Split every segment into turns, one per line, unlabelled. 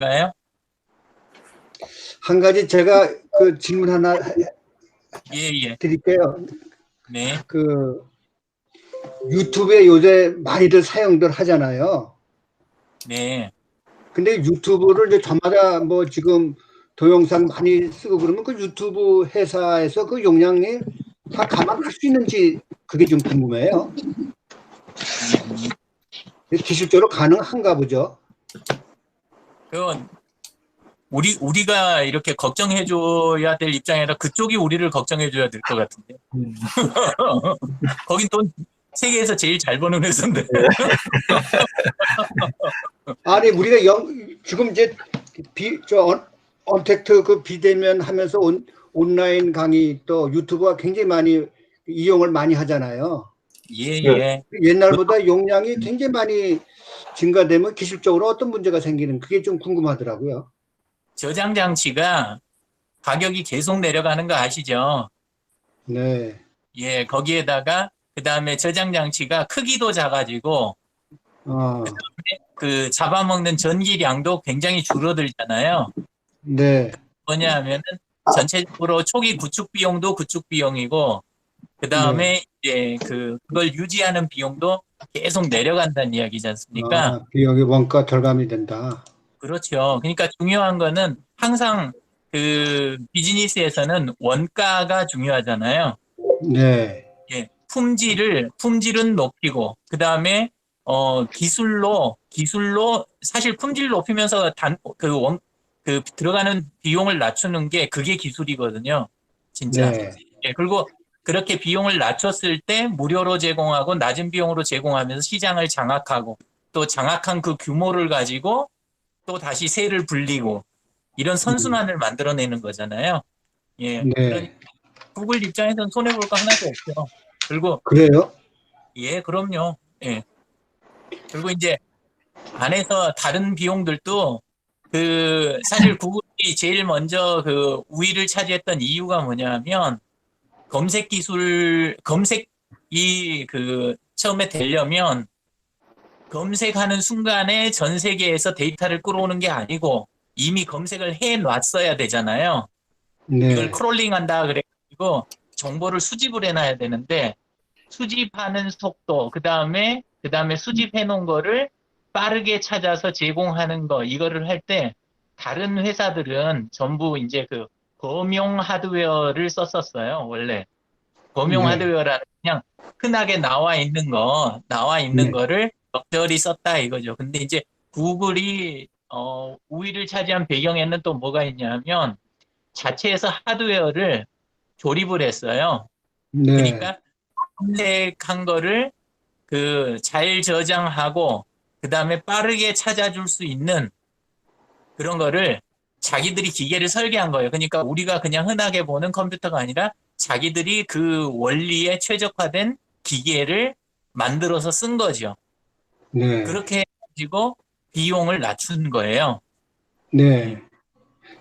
가요?
한 가지 제가 그 질문 하나
예, 예.
드릴게요.
네,
그 유튜브에 요새 많이들 사용들 하잖아요.
네.
근데 유튜브를 이제 저마다 뭐 지금 동영상 많이 쓰고 그러면 그 유튜브 회사에서 그 용량이 다 감안할 수 있는지 그게 좀 궁금해요. 기술적으로 가능한가 보죠.
그건 우리가 이렇게 걱정해줘야 될 입장이 아니라 그쪽이 우리를 걱정해줘야 될 것 같은데. 거긴 또 세계에서 제일 잘 버는 회사인데.
아니 우리가 지금 이제 언택트 그 비대면 하면서 온라인 강의 또 유튜브가 굉장히 많이 이용을 많이 하잖아요.
예, 예.
옛날보다 용량이 굉장히 많이 증가되면 기술적으로 어떤 문제가 생기는 그게 좀 궁금하더라고요.
저장 장치가 가격이 계속 내려가는 거 아시죠?
네.
예, 거기에다가 그 다음에 저장 장치가 크기도 작아지고
어,
그 잡아먹는 전기량도 굉장히 줄어들잖아요.
네.
뭐냐 하면은 전체적으로 초기 구축 비용도 구축 비용이고 그
네.
다음에 이제 그걸 유지하는 비용도 계속 내려간다는 이야기지 않습니까?
비용이 원가 절감이 된다.
그렇죠. 그러니까 중요한 거는 항상 그 비즈니스에서는 원가가 중요하잖아요.
네.
예, 품질은 높이고 그 다음에 기술로 사실 품질 높이면서 그 들어가는 비용을 낮추는 게 그게 기술이거든요. 진짜.
네.
예, 그리고 그렇게 비용을 낮췄을 때 무료로 제공하고 낮은 비용으로 제공하면서 시장을 장악하고 또 장악한 그 규모를 가지고 또 다시 세를 불리고 이런 선순환을 만들어내는 거잖아요. 예, 그러니까
네.
구글 입장에서는 손해볼 거 하나도 없죠. 그리고
그래요?
예, 그럼요. 예. 그리고 이제 안에서 다른 비용들도 사실 구글이 제일 먼저 그 우위를 차지했던 이유가 뭐냐면 검색이 처음에 되려면 검색하는 순간에 전 세계에서 데이터를 끌어오는 게 아니고 이미 검색을 해 놨어야 되잖아요. 이걸
네.
크롤링한다 그래가지고 정보를 수집을 해놔야 되는데 수집하는 속도, 그 다음에 수집해 놓은 거를 빠르게 찾아서 제공하는 거, 이거를 할 때 다른 회사들은 전부 이제 그 범용 하드웨어를 썼었어요, 원래. 범용
네.
하드웨어라는 그냥 흔하게 나와 있는
네.
거를 적절히 썼다 이거죠. 근데 이제 구글이 우위를 차지한 배경에는 또 뭐가 있냐면 자체에서 하드웨어를 조립을 했어요.
네.
그러니까 검색한 거를 잘 저장하고 그다음에 빠르게 찾아줄 수 있는 그런 거를 자기들이 기계를 설계한 거예요. 그러니까 우리가 그냥 흔하게 보는 컴퓨터가 아니라 자기들이 그 원리에 최적화된 기계를 만들어서 쓴 거죠.
네.
그렇게 해가지고 비용을 낮춘 거예요. 예.
네.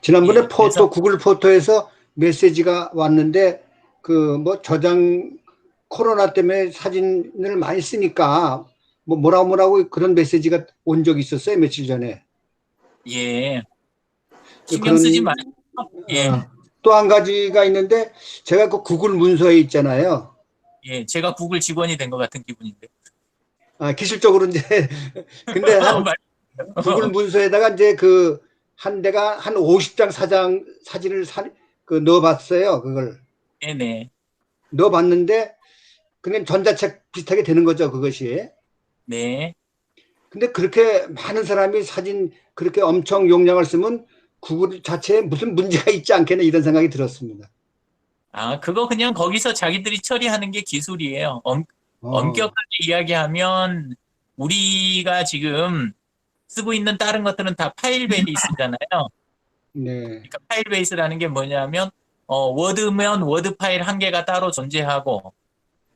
지난번에
예. 그래서
구글 포토에서 메시지가 왔는데 그 뭐 저장 코로나 때문에 사진을 많이 쓰니까 뭐 뭐라고 그런 메시지가 온 적이 있었어요, 며칠 전에.
예. 신경 쓰지
그런
마시고 예.
또 한 가지가 있는데 제가 그 구글 문서에 있잖아요.
예. 제가 구글 직원이 된 것 같은 기분인데.
기술적으로 이제 근데 한 구글 문서에다가 이제 그 한 대가 한 50장 사진을 넣어봤어요. 그걸
네네.
넣어봤는데 그냥 전자책 비슷하게 되는 거죠, 그것이.
네.
근데 그렇게 많은 사람이 사진 그렇게 엄청 용량을 쓰면 구글 자체에 무슨 문제가 있지 않겠나 이런 생각이 들었습니다.
아, 그거 그냥 거기서 자기들이 처리하는 게 기술이에요.
어,
엄격하게 이야기하면 우리가 지금 쓰고 있는 다른 것들은 다 파일 베이스잖아요.
네,
그러니까 파일 베이스라는 게 뭐냐면 워드면 워드 파일 한 개가 따로 존재하고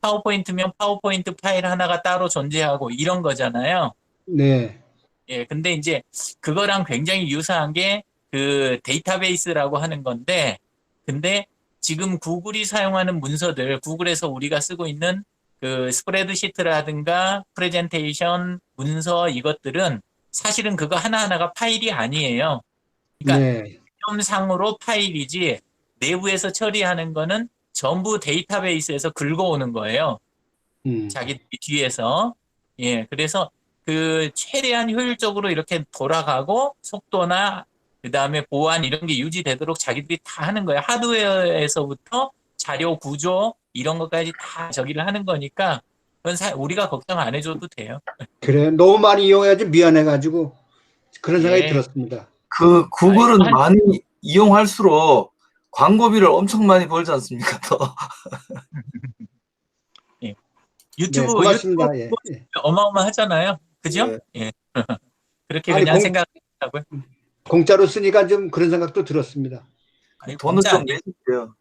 파워포인트면 파워포인트 파일 하나가 따로 존재하고 이런 거잖아요.
네,
예, 근데 이제 그거랑 굉장히 유사한 게 그 데이터베이스라고 하는 건데, 근데 지금 구글이 사용하는 문서들, 구글에서 우리가 쓰고 있는 그 스프레드시트라든가 프레젠테이션, 문서 이것들은 사실은 그거 하나하나가 파일이 아니에요. 그러니까
네.
개념상으로 파일이지 내부에서 처리하는 거는 전부 데이터베이스에서 긁어오는 거예요.
음.
자기들이 뒤에서. 예, 그래서 그 최대한 효율적으로 이렇게 돌아가고 속도나 그다음에 보안 이런 게 유지되도록 자기들이 다 하는 거예요. 하드웨어에서부터 자료 구조 이런 것까지 다 저기를 하는 거니까 그건 우리가 걱정 안 해줘도 돼요.
그래. 너무 많이 이용해가지고 미안해가지고 그런 생각이
예.
들었습니다.
그
아이고,
구글은 많이 이용할수록 광고비를 엄청 많이 벌지 않습니까? 더.
예.
네,
유튜브
고맙습니다. 예. 예.
어마어마하잖아요. 그죠?
예.
예. 그렇게
아니,
그냥 생각하고요.
공짜로 쓰니까 좀 그런 생각도 들었습니다.
아니,
돈은
공짜
좀
아니,
내주세요.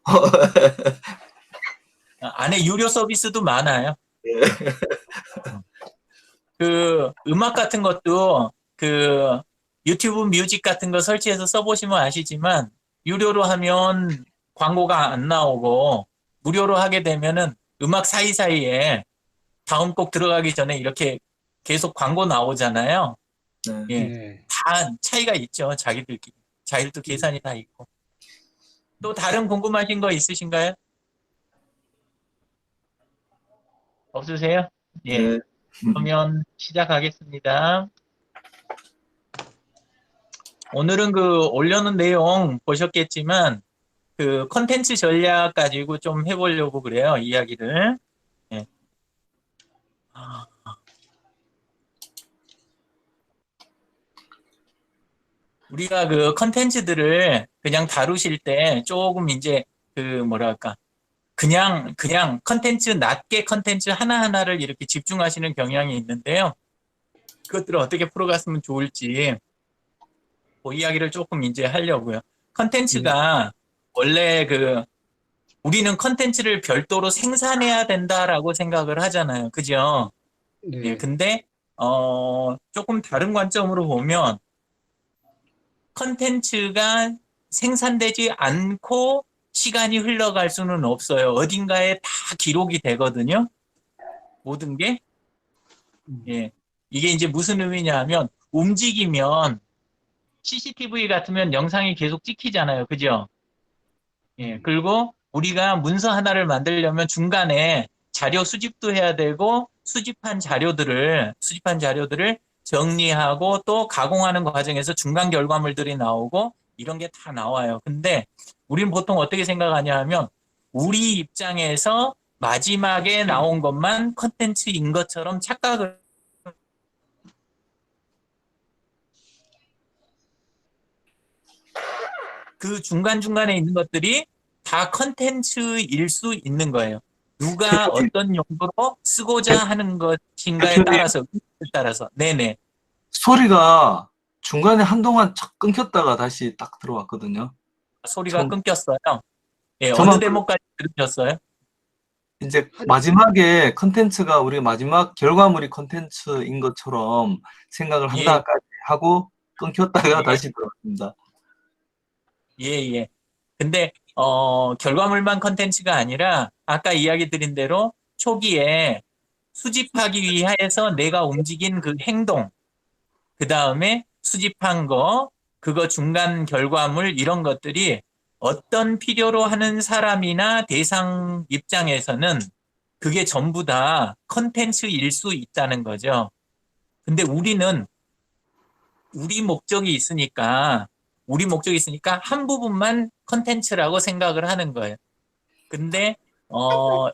안에 유료 서비스도 많아요.
예.
그 음악 같은 것도 그 유튜브 뮤직 같은 거 설치해서 써보시면 아시지만 유료로 하면 광고가 안 나오고 무료로 하게 되면은 음악 사이사이에 다음 곡 들어가기 전에 이렇게 계속 광고 나오잖아요.
네.
예,
네.
다 차이가 있죠. 자기들끼리. 자기들도 계산이 다 있고. 또 다른 궁금하신 거 있으신가요? 없으세요? 예,
네.
그러면 시작하겠습니다. 오늘은 그 올려놓은 내용 보셨겠지만 그 컨텐츠 전략 가지고 좀 해보려고 그래요. 이야기를. 예. 우리가 그 컨텐츠들을 그냥 다루실 때 조금 이제 그 뭐랄까 그냥 컨텐츠 낮게 컨텐츠 하나하나를 이렇게 집중하시는 경향이 있는데요. 그것들을 어떻게 풀어갔으면 좋을지 그 이야기를 조금 이제 하려고요.
네.
컨텐츠가 원래 그 우리는 컨텐츠를 별도로 생산해야 된다라고 생각을 하잖아요. 그죠? 예,
네.
근데 조금 다른 관점으로 보면 컨텐츠가 생산되지 않고 시간이 흘러갈 수는 없어요. 어딘가에 다 기록이 되거든요. 모든 게. 예. 이게 이제 무슨 의미냐면 움직이면 CCTV 같으면 영상이 계속 찍히잖아요. 그죠? 예. 그리고 우리가 문서 하나를 만들려면 중간에 자료 수집도 해야 되고 수집한 자료들을 정리하고 또 가공하는 과정에서 중간 결과물들이 나오고 이런 게 다 나와요. 근데 우리는 보통 어떻게 생각하냐 하면 우리 입장에서 마지막에 나온 것만 컨텐츠인 것처럼 착각을 그 중간중간에 있는 것들이 다 컨텐츠일 수 있는 거예요. 누가
대표님,
어떤 용도로 쓰고자
대,
하는 것인가에
대표님,
따라서. 네네.
소리가 중간에 한동안 착 끊겼다가 다시 딱 들어왔거든요.
소리가
좀
끊겼어요. 예, 어느
저만
대목까지 들으셨어요?
이제 마지막에 컨텐츠가 우리 마지막 결과물이 컨텐츠인 것처럼 생각을
예,
한다까지 하고 끊겼다가
예,
다시 들어왔습니다.
예, 예. 근데, 결과물만 컨텐츠가 아니라, 아까 이야기 드린 대로 초기에 수집하기 위해서 내가 움직인 그 행동, 그 다음에 수집한 거, 그거 중간 결과물, 이런 것들이 어떤 필요로 하는 사람이나 대상 입장에서는 그게 전부 다 컨텐츠일 수 있다는 거죠. 근데 우리 목적이 있으니까, 한 부분만 컨텐츠라고 생각을 하는 거예요. 근데,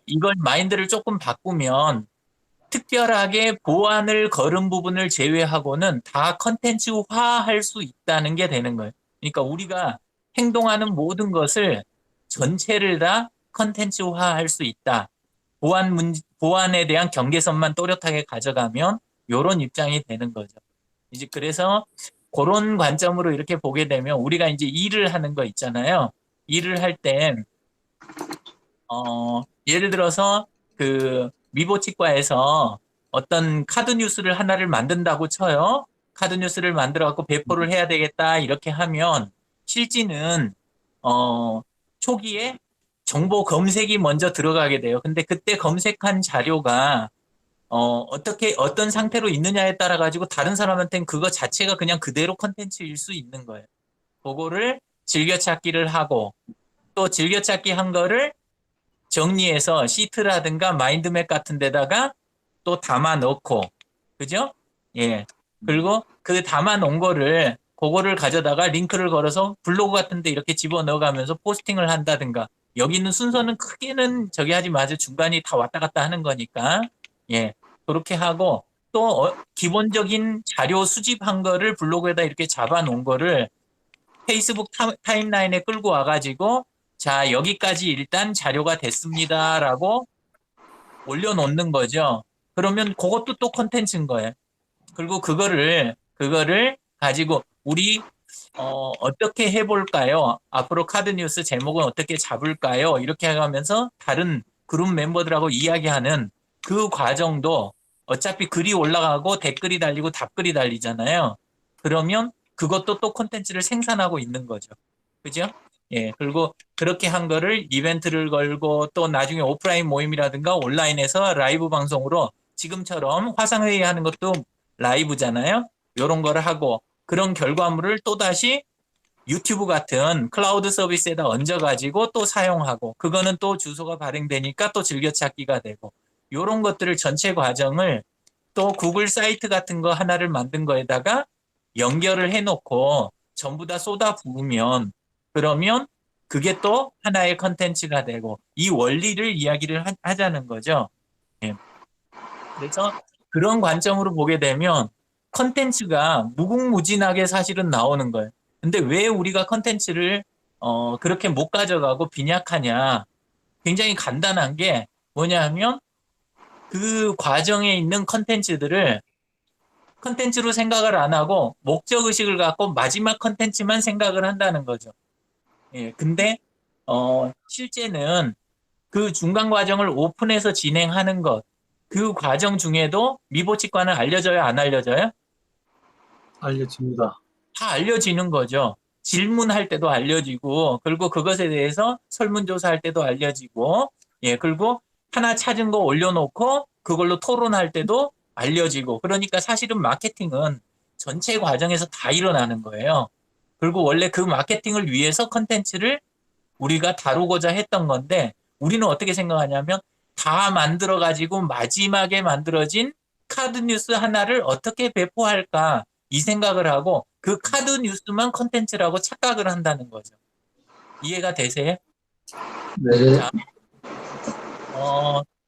이걸 마인드를 조금 바꾸면 특별하게 보안을 걸은 부분을 제외하고는 다 컨텐츠화할 수 있다는 게 되는 거예요. 그러니까 우리가 행동하는 모든 것을 전체를 다 컨텐츠화할 수 있다. 보안에 대한 경계선만 또렷하게 가져가면 이런 입장이 되는 거죠. 이제 그래서 그런 관점으로 이렇게 보게 되면 우리가 이제 일을 하는 거 있잖아요. 일을 할 때, 예를 들어서 그 미보치과에서 어떤 카드 뉴스를 하나를 만든다고 쳐요. 카드 뉴스를 만들어 갖고 배포를 해야 되겠다 이렇게 하면 실지는 초기에 정보 검색이 먼저 들어가게 돼요. 근데 그때 검색한 자료가 어떻게 어떤 상태로 있느냐에 따라 가지고 다른 사람한테는 그거 자체가 그냥 그대로 컨텐츠일 수 있는 거예요. 그거를 즐겨찾기를 하고 또 즐겨찾기 한 거를 정리해서 시트라든가 마인드맵 같은 데다가 또 담아 넣고 그죠? 예. 그리고 그 담아 놓은 거를 그거를 가져다가 링크를 걸어서 블로그 같은 데 이렇게 집어넣어 가면서 포스팅을 한다든가 여기 있는 순서는 크게는 저기 하지 마세요. 중간이 다 왔다 갔다 하는 거니까. 예. 그렇게 하고 또 기본적인 자료 수집한 거를 블로그에다 이렇게 잡아 놓은 거를 페이스북 타임라인에 끌고 와가지고 자 여기까지 일단 자료가 됐습니다라고 올려놓는 거죠. 그러면 그것도 또 콘텐츠인 거예요. 그리고 그거를 가지고 우리 어떻게 해볼까요? 앞으로 카드 뉴스 제목은 어떻게 잡을까요? 이렇게 하면서 다른 그룹 멤버들하고 이야기하는 그 과정도 어차피 글이 올라가고 댓글이 달리고 답글이 달리잖아요. 그러면 그것도 또 콘텐츠를 생산하고 있는 거죠. 그죠? 예, 그리고 그렇게 한 거를 이벤트를 걸고 또 나중에 오프라인 모임이라든가 온라인에서 라이브 방송으로 지금처럼 화상회의 하는 것도 라이브잖아요. 이런 거를 하고 그런 결과물을 또다시 유튜브 같은 클라우드 서비스에다 얹어가지고 또 사용하고 그거는 또 주소가 발행되니까 또 즐겨찾기가 되고 이런 것들을 전체 과정을 또 구글 사이트 같은 거 하나를 만든 거에다가 연결을 해놓고 전부 다 쏟아 부으면 그러면 그게 또 하나의 컨텐츠가 되고 이 원리를 이야기를 하자는 거죠. 예. 그래서 그런 관점으로 보게 되면 컨텐츠가 무궁무진하게 사실은 나오는 거예요. 근데 왜 우리가 컨텐츠를 그렇게 못 가져가고 빈약하냐? 굉장히 간단한 게 뭐냐 하면 그 과정에 있는 컨텐츠들을 컨텐츠로 생각을 안 하고 목적 의식을 갖고 마지막 컨텐츠만 생각을 한다는 거죠. 예, 근데 실제는 그 중간 과정을 오픈해서 진행하는 것, 그 과정 중에도 미보치과는 알려져요, 안 알려져요?
알려집니다.
다 알려지는 거죠. 질문할 때도 알려지고, 그리고 그것에 대해서 설문조사할 때도 알려지고, 예, 그리고 하나 찾은 거 올려놓고 그걸로 토론할 때도 알려지고, 그러니까 사실은 마케팅은 전체 과정에서 다 일어나는 거예요. 그리고 원래 그 마케팅을 위해서 컨텐츠를 우리가 다루고자 했던 건데, 우리는 어떻게 생각하냐면, 다 만들어가지고 마지막에 만들어진 카드 뉴스 하나를 어떻게 배포할까, 이 생각을 하고, 그 카드 뉴스만 컨텐츠라고 착각을 한다는 거죠. 이해가 되세요?
네.
자,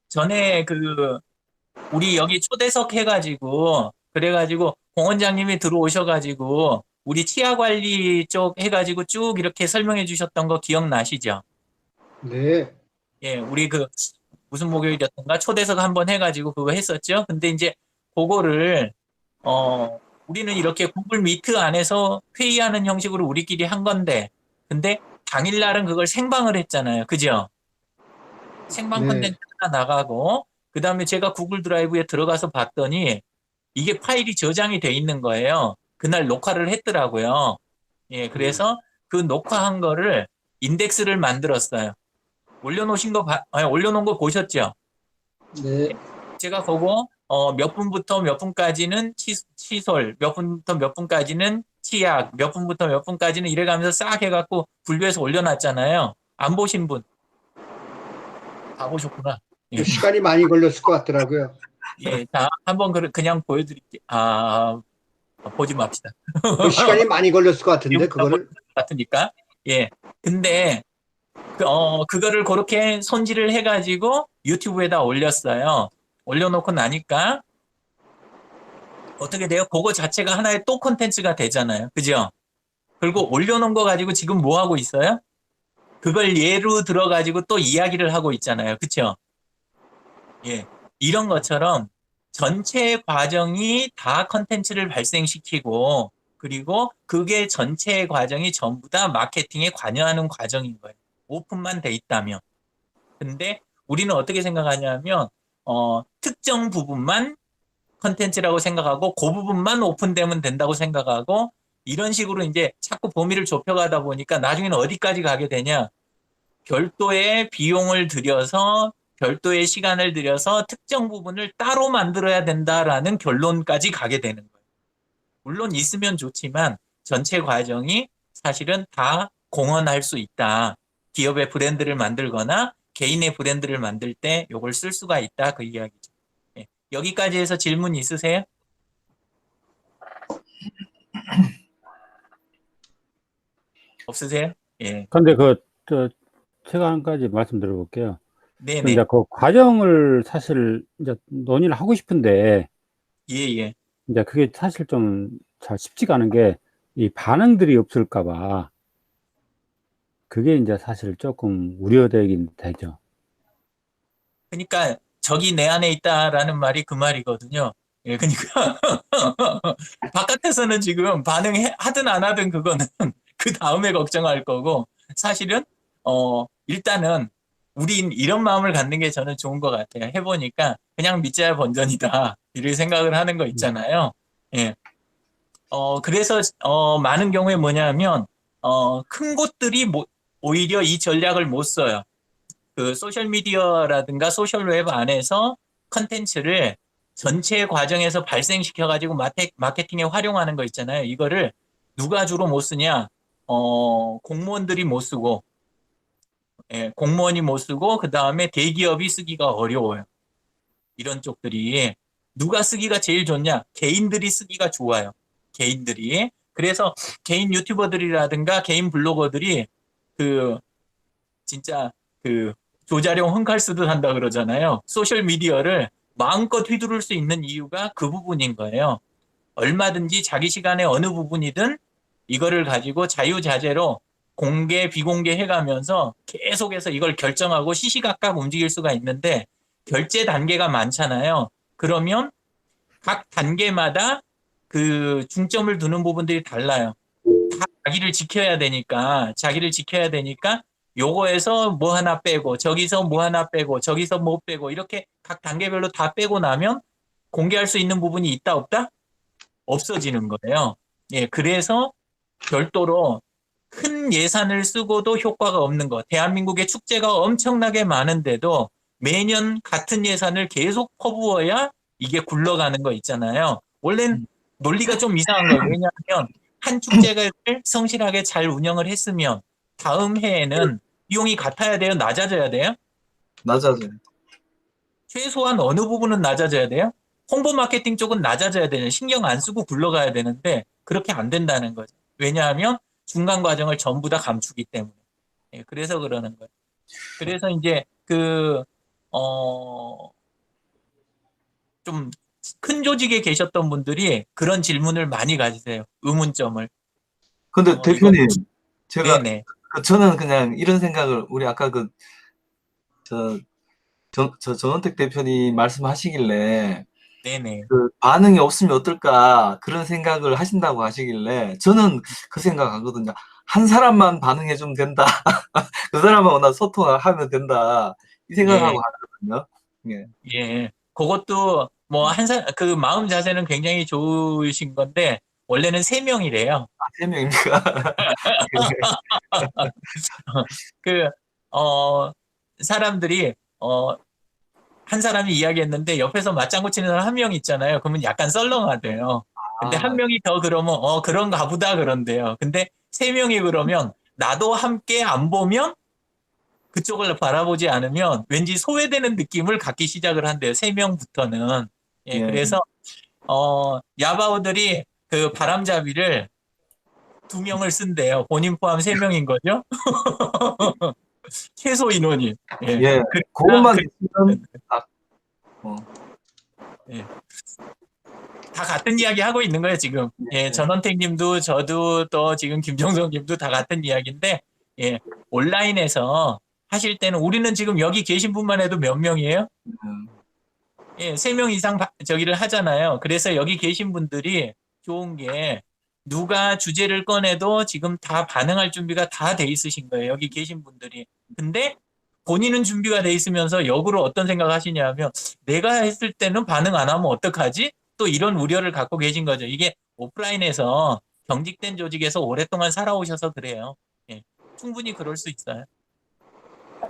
전에 우리 여기 초대석 해가지고, 그래가지고, 공원장님이 들어오셔가지고, 우리 치아 관리 쪽 해가지고 쭉 이렇게 설명해 주셨던 거 기억나시죠?
네.
예, 우리 무슨 목요일이었던가 초대석 한번 해가지고 그거 했었죠. 근데 이제 그거를, 우리는 이렇게 구글 미트 안에서 회의하는 형식으로 우리끼리 한 건데, 근데 당일날은 그걸 생방을 했잖아요. 그죠? 생방
네.
컨텐츠가 나가고, 그 다음에 제가 구글 드라이브에 들어가서 봤더니, 이게 파일이 저장이 돼 있는 거예요. 그날 녹화를 했더라고요. 예, 그래서 그 녹화한 거를 인덱스를 만들었어요. 올려놓은 거 보셨죠?
네.
제가 그거 몇 분부터 몇 분까지는 치솔, 몇 분부터 몇 분까지는 치약, 몇 분부터 몇 분까지는 이래가면서 싹 해갖고 분류해서 올려놨잖아요. 안 보신 분 다 보셨구나. 예,
시간이 많이 걸렸을 것 같더라고요.
예, 자 한번 그냥 보여드릴게요. 보지 맙시다.
시간이 많이 걸렸을 것 같은데, 그거를.
같으니까. 예, 근데 그거를 그렇게 손질을 해가지고 유튜브에다 올렸어요. 올려놓고 나니까 어떻게 돼요? 그거 자체가 하나의 또 콘텐츠가 되잖아요. 그죠? 그리고 올려놓은 거 가지고 지금 뭐 하고 있어요? 그걸 예로 들어가지고 또 이야기를 하고 있잖아요. 그쵸? 예. 이런 것처럼 전체 과정이 다 콘텐츠를 발생시키고 그리고 그게 전체 과정이 전부 다 마케팅에 관여하는 과정인 거예요. 오픈만 돼 있다면. 근데 우리는 어떻게 생각하냐면 특정 부분만 컨텐츠라고 생각하고 그 부분만 오픈되면 된다고 생각하고 이런 식으로 이제 자꾸 범위를 좁혀가다 보니까 나중에는 어디까지 가게 되냐? 별도의 비용을 들여서 별도의 시간을 들여서 특정 부분을 따로 만들어야 된다라는 결론까지 가게 되는 거예요. 물론 있으면 좋지만 전체 과정이 사실은 다 공헌할 수 있다. 기업의 브랜드를 만들거나 개인의 브랜드를 만들 때 이걸 쓸 수가 있다. 그 이야기죠. 예. 여기까지 해서 질문 있으세요? 없으세요? 예.
근데 제가 한 가지 말씀드려볼게요.
네네.
이제 그 과정을 사실 이제 논의를 하고 싶은데,
예.
이제 그게 사실 좀 잘 쉽지가 않은 게, 이 반응들이 없을까봐, 그게 이제 사실 조금 우려되긴 되죠.
그러니까 적이 내 안에 있다라는 말이 그 말이거든요. 예, 그러니까 바깥에서는 지금 반응하든 안 하든 그거는 그 다음에 걱정할 거고 사실은 일단은 우린 이런 마음을 갖는 게 저는 좋은 것 같아요. 해보니까 그냥 믿자야 본전이다 이렇게 생각을 하는 거 있잖아요. 예. 그래서 많은 경우에 뭐냐면 큰 곳들이 오히려 이 전략을 못 써요. 그 소셜미디어라든가 소셜웹 안에서 컨텐츠를 전체 과정에서 발생시켜가지고 마케팅에 활용하는 거 있잖아요. 이거를 누가 주로 못 쓰냐? 공무원들이 못 쓰고, 예, 공무원이 못 쓰고, 그 다음에 대기업이 쓰기가 어려워요. 이런 쪽들이. 누가 쓰기가 제일 좋냐? 개인들이 쓰기가 좋아요. 개인들이. 그래서 개인 유튜버들이라든가 개인 블로거들이 진짜 조자룡 헝칼 쓰듯 한다 그러잖아요. 소셜 미디어를 마음껏 휘두를 수 있는 이유가 그 부분인 거예요. 얼마든지 자기 시간의 어느 부분이든 이거를 가지고 자유자재로 공개, 비공개 해가면서 계속해서 이걸 결정하고 시시각각 움직일 수가 있는데 결제 단계가 많잖아요. 그러면 각 단계마다 그 중점을 두는 부분들이 달라요. 다 자기를 지켜야 되니까 요거에서 뭐 하나 빼고 저기서 뭐 하나 빼고 저기서 뭐 빼고 이렇게 각 단계별로 다 빼고 나면 공개할 수 있는 부분이 있다 없다? 없어지는 거예요. 예, 그래서 별도로 큰 예산을 쓰고도 효과가 없는 거. 대한민국의 축제가 엄청나게 많은데도 매년 같은 예산을 계속 퍼부어야 이게 굴러가는 거 있잖아요. 원래는 논리가 좀 이상한 거예요. 왜냐하면 한 축제를 성실하게 잘 운영을 했으면 다음 해에는 비용이 같아야 돼요? 낮아져야 돼요?
낮아져요.
최소한 어느 부분은 낮아져야 돼요? 홍보 마케팅 쪽은 낮아져야 되는 신경 안 쓰고 굴러가야 되는데 그렇게 안 된다는 거죠. 왜냐하면 중간 과정을 전부 다 감추기 때문에. 예, 그래서 그러는 거예요. 그래서 이제 좀 큰 조직에 계셨던 분들이 그런 질문을 많이 가지세요. 의문점을.
근데 대표님, 제가
네네.
저는 그냥 이런 생각을 우리 아까 전원택 대표님 말씀하시길래
네네.
그 반응이 없으면 어떨까 그런 생각을 하신다고 하시길래 저는 그 생각하거든요. 한 사람만 반응해주면 된다. 그 사람하고 소통을 하면 된다. 이 생각하고 하거든요. 예.
예. 그것도 뭐 그 마음 자세는 굉장히 좋으신 건데 원래는 3명이래요.
3명입니까?
그 사람들이 한 사람이 이야기했는데 옆에서 맞장구 치는 사람 한 명 있잖아요. 그러면 약간 썰렁하대요. 근데 한 명이 더 그러면 그런가 보다 그런데요. 근데 3명이 그러면 나도 함께 안 보면 그쪽을 바라보지 않으면 왠지 소외되는 느낌을 갖기 시작을 한대요. 3명부터는. 예,
예.
그래서 야바오들이 그 바람잡이를 2명을 쓴대요. 본인 포함 3명인 거죠. 최소 인원이. 예.
예. 그것만 있으면 딱.
예. 다 같은 이야기 하고 있는 거예요, 지금. 예, 전원택 님도 저도 또 지금 김정석 님도 다 같은 이야기인데, 예, 온라인에서 하실 때는 우리는 지금 여기 계신 분만 해도 몇 명이에요? 예, 3명 이상 저기를 하잖아요. 그래서 여기 계신 분들이 좋은 게 누가 주제를 꺼내도 지금 다 반응할 준비가 다 돼 있으신 거예요. 여기 계신 분들이. 근데 본인은 준비가 돼 있으면서 역으로 어떤 생각을 하시냐면 내가 했을 때는 반응 안 하면 어떡하지? 또 이런 우려를 갖고 계신 거죠. 이게 오프라인에서 경직된 조직에서 오랫동안 살아오셔서 그래요. 예, 충분히 그럴 수 있어요.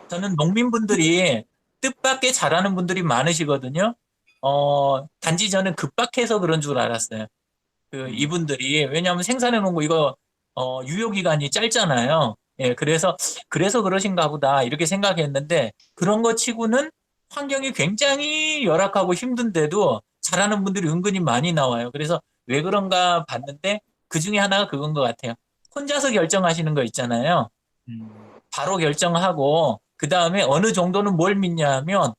저는 농민분들이 뜻밖의 잘하는 분들이 많으시거든요. 단지 저는 급박해서 그런 줄 알았어요. 이분들이, 왜냐하면 생산해 놓은 거 이거, 유효기간이 짧잖아요. 예, 그래서 그러신가 보다, 이렇게 생각했는데, 그런 거 치고는 환경이 굉장히 열악하고 힘든데도 잘하는 분들이 은근히 많이 나와요. 그래서 왜 그런가 봤는데, 그 중에 하나가 그건 것 같아요. 혼자서 결정하시는 거 있잖아요. 바로 결정하고, 그 다음에 어느 정도는 뭘 믿냐 하면,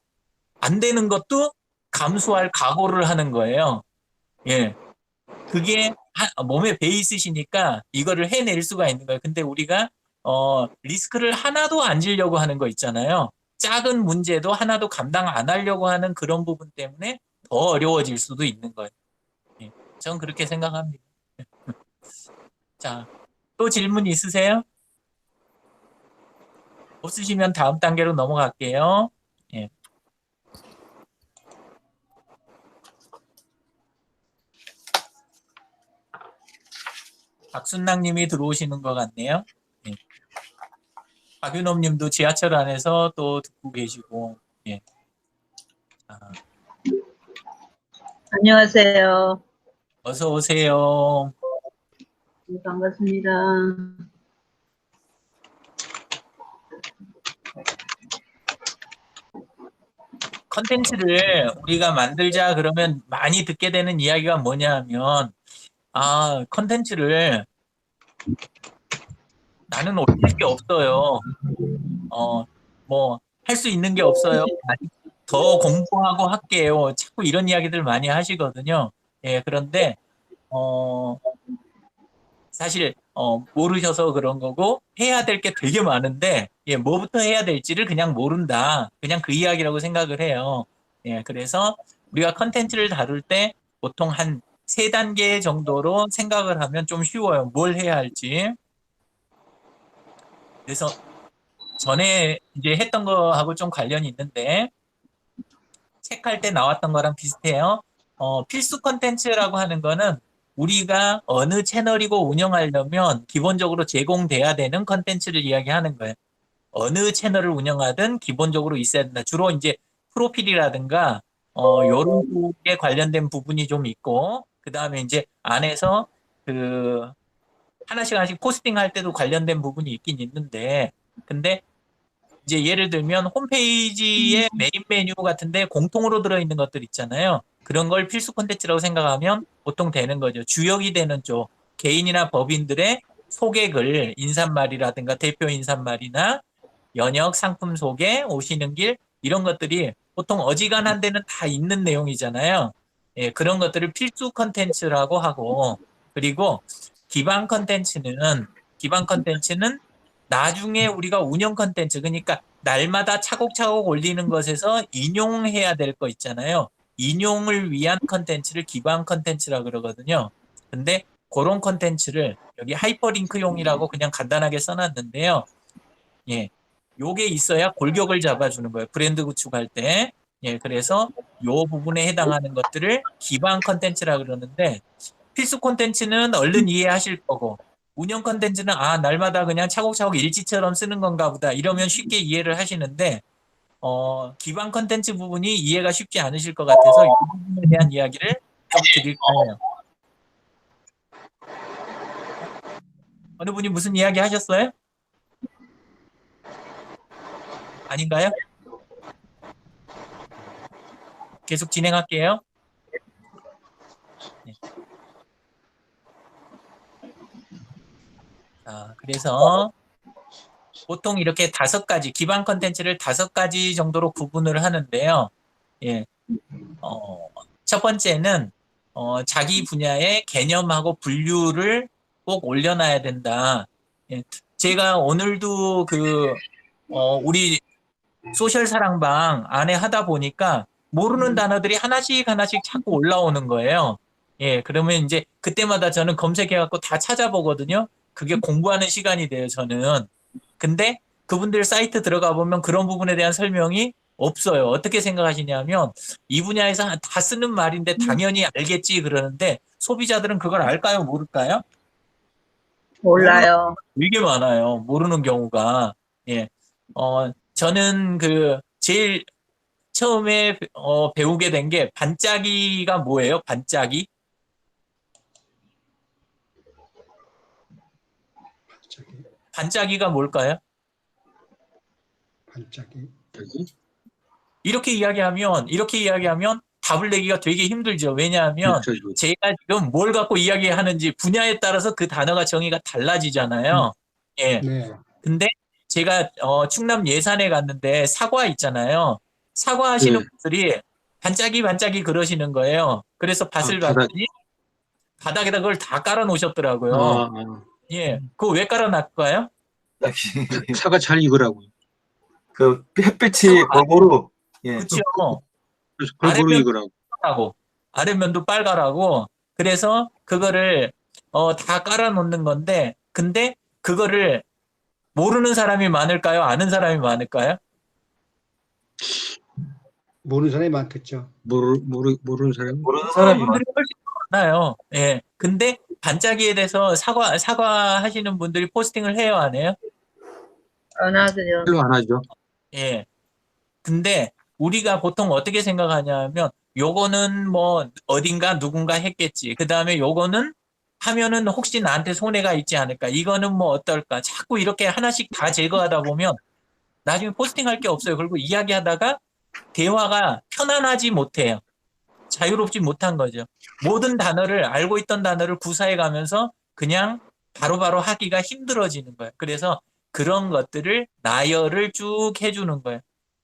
안 되는 것도 감수할 각오를 하는 거예요. 예. 그게 몸에 배 있으시니까 이거를 해낼 수가 있는 거예요. 근데 우리가 리스크를 하나도 안 지려고 하는 거 있잖아요. 작은 문제도 하나도 감당 안 하려고 하는 그런 부분 때문에 더 어려워질 수도 있는 거예요. 예. 전 그렇게 생각합니다. 자, 또 질문 있으세요? 없으시면 다음 단계로 넘어갈게요. 예. 박순랑 님이 들어오시는 것 같네요. 예. 박윤업 님도 지하철 안에서 또 듣고 계시고, 예.
안녕하세요.
어서 오세요.
네, 반갑습니다.
컨텐츠를 우리가 만들자 그러면 많이 듣게 되는 이야기가 뭐냐 하면, 컨텐츠를 나는 올릴 게 없어요. 할 수 있는 게 없어요. 더 공부하고 할게요. 자꾸 이런 이야기들 많이 하시거든요. 예, 그런데, 사실, 모르셔서 그런 거고, 해야 될 게 되게 많은데, 예, 뭐부터 해야 될지를 그냥 모른다. 그냥 그 이야기라고 생각을 해요. 예, 그래서 우리가 컨텐츠를 다룰 때 보통 한 3단계 정도로 생각을 하면 좀 쉬워요. 뭘 해야 할지. 그래서 전에 이제 했던 거하고 좀 관련이 있는데, 책 할 때 나왔던 거랑 비슷해요. 필수 컨텐츠라고 하는 거는 우리가 어느 채널이고 운영하려면 기본적으로 제공돼야 되는 컨텐츠를 이야기하는 거예요. 어느 채널을 운영하든 기본적으로 있어야 된다. 주로 이제 프로필이라든가 요런 쪽에 관련된 부분이 좀 있고, 그 다음에 이제 안에서 그 하나씩 하나씩 포스팅 할 때도 관련된 부분이 있긴 있는데, 근데 이제 예를 들면 홈페이지의 메인 메뉴 같은데 공통으로 들어있는 것들 있잖아요. 그런 걸 필수 콘텐츠라고 생각하면 보통 되는 거죠. 주역이 되는 쪽, 개인이나 법인들의 소개글, 인사말이라든가 대표 인사말이나 연역, 상품 소개, 오시는 길 이런 것들이 보통 어지간한 데는 다 있는 내용이잖아요. 예, 그런 것들을 필수 콘텐츠라고 하고, 그리고 기반 컨텐츠는 나중에 우리가 운영 컨텐츠, 그러니까 날마다 차곡차곡 올리는 것에서 인용해야 될 거 있잖아요. 인용을 위한 컨텐츠를 기반 컨텐츠라 그러거든요. 근데 그런 컨텐츠를 여기 하이퍼링크용이라고 그냥 간단하게 써놨는데요. 예, 요게 있어야 골격을 잡아주는 거예요. 브랜드 구축할 때. 예, 그래서 요 부분에 해당하는 것들을 기반 컨텐츠라 그러는데, 필수 콘텐츠는 얼른 이해하실 거고, 운영 콘텐츠는 날마다 그냥 차곡차곡 일지처럼 쓰는 건가 보다 이러면 쉽게 이해를 하시는데, 기반 콘텐츠 부분이 이해가 쉽지 않으실 것 같아서 이 부분에 대한 이야기를 좀 드릴까 해요. 어느 분이 무슨 이야기 하셨어요? 아닌가요? 계속 진행할게요. 네. 그래서 보통 이렇게 5가지, 기반 컨텐츠를 5가지 정도로 구분을 하는데요. 예, 첫 번째는 자기 분야의 개념하고 분류를 꼭 올려놔야 된다. 예, 제가 오늘도 우리 소셜 사랑방 안에 하다 보니까 모르는 단어들이 하나씩 하나씩 자꾸 올라오는 거예요. 예, 그러면 이제 그때마다 저는 검색해갖고 다 찾아보거든요. 그게 공부하는 시간이 돼요, 저는. 근데 그분들 사이트 들어가 보면 그런 부분에 대한 설명이 없어요. 어떻게 생각하시냐면 이 분야에서 다 쓰는 말인데 당연히 알겠지 그러는데 소비자들은 그걸 알까요? 모를까요?
몰라요.
되게 많아요. 모르는 경우가. 예. 저는 제일 처음에 배우게 된 게 반짝이가 뭐예요? 반짝이? 반짝이가 뭘까요?
반짝이.
이렇게 이야기하면 답을 내기가 되게 힘들죠. 왜냐하면 제가 지금 뭘 갖고 이야기하는지 분야에 따라서 그 단어가 정의가 달라지잖아요. 예.
네.
근데 제가 충남 예산에 갔는데 사과 있잖아요. 사과 하시는
네.
분들이 반짝이 그러시는 거예요. 그래서 밭을 봤더니 바닥에다 그걸 다 깔아 놓으셨더라고요. 예. 그거 왜 깔아 놨을까요?
사과 잘 익으라고.
그 햇빛이 골고루 예.
그렇죠.
그래서 골고루 익으라고.
빨가라고. 아랫면도 빨가라고. 그래서 그거를 다 깔아 놓는 건데, 근데 그거를 모르는 사람이 많을까요? 아는 사람이 많을까요?
모르는 사람이 많겠죠.
모르는 사람.
모르는 사람이
분들이 훨씬 많아요. 예. 근데 반짝이에 대해서 사과 하시는 분들이 포스팅을 해요, 안 해요?
안 하죠.
별로 안 하죠.
예. 근데 우리가 보통 어떻게 생각하냐면 요거는 뭐 어딘가 누군가 했겠지. 그다음에 요거는 하면은 혹시 나한테 손해가 있지 않을까. 이거는 뭐 어떨까. 자꾸 이렇게 하나씩 다 제거하다 보면 나중에 포스팅할 게 없어요. 그리고 이야기하다가 대화가 편안하지 못해요. 자유롭지 못한 거죠. 모든 단어를 알고 있던 단어를 구사해 가면서 그냥 바로바로 하기가 힘들어지는 거예요. 그래서 그런 것들을 나열을 쭉 해주는 거예요.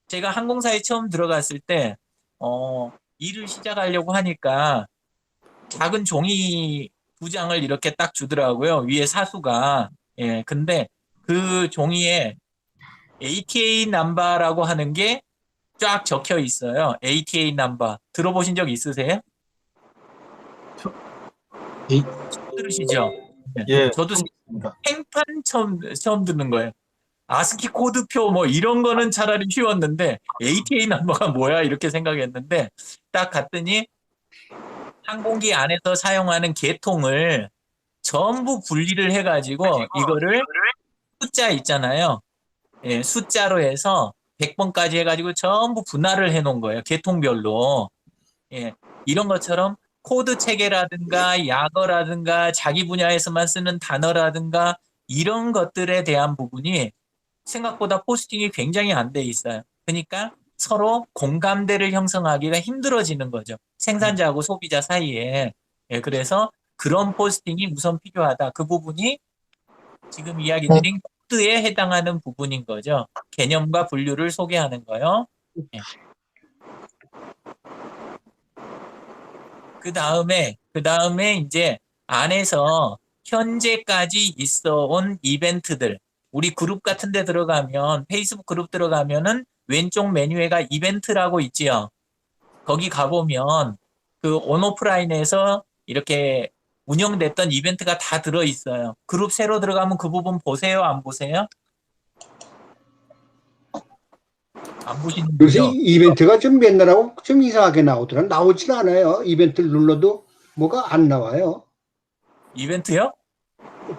제가 항공사에 처음 들어갔을 때 일을 시작하려고 하니까 작은 종이 2장을 이렇게 딱 주더라고요. 위에 사수가. 예, 근데 그 종이에 ATA 넘버라고 하는 게 쫙 적혀 있어요. ATA 넘버. 들어보신 적 있으세요?
이-
처음 들으시죠?
예.
저도
있습니다.
생판 처음 듣는 거예요. 아스키 코드표 뭐 이런 거는 차라리 쉬웠는데 ATA 넘버가 뭐야 이렇게 생각했는데 딱 갔더니 항공기 안에서 사용하는 계통을 전부 분리를 해가지고 이거를 숫자 있잖아요. 예, 숫자로 해서 100번까지 해가지고 전부 분할을 해놓은 거예요. 계통별로. 예, 이런 것처럼 코드 체계라든가 약어라든가 자기 분야에서만 쓰는 단어라든가 이런 것들에 대한 부분이 생각보다 포스팅이 굉장히 안 돼 있어요. 그러니까 서로 공감대를 형성하기가 힘들어지는 거죠. 생산자하고 소비자 사이에. 예, 그래서 그런 포스팅이 우선 필요하다. 그 부분이 지금 이야기 드린 코드에 해당하는 부분인 거죠. 개념과 분류를 소개하는 거요. 예. 그 다음에 이제 안에서 현재까지 있어 온 이벤트들. 우리 그룹 같은 데 들어가면, 페이스북 그룹 들어가면은 왼쪽 메뉴에가 이벤트라고 있지요. 거기 가보면 그 온오프라인에서 이렇게 운영됐던 이벤트가 다 들어있어요. 그룹 새로 들어가면 그 부분 보세요? 안 보세요? 안
요새
보시는군요.
이벤트가 좀 옛날하고 좀 이상하게 나오더라. 나오질 않아요. 이벤트를 눌러도 뭐가 안 나와요.
이벤트요?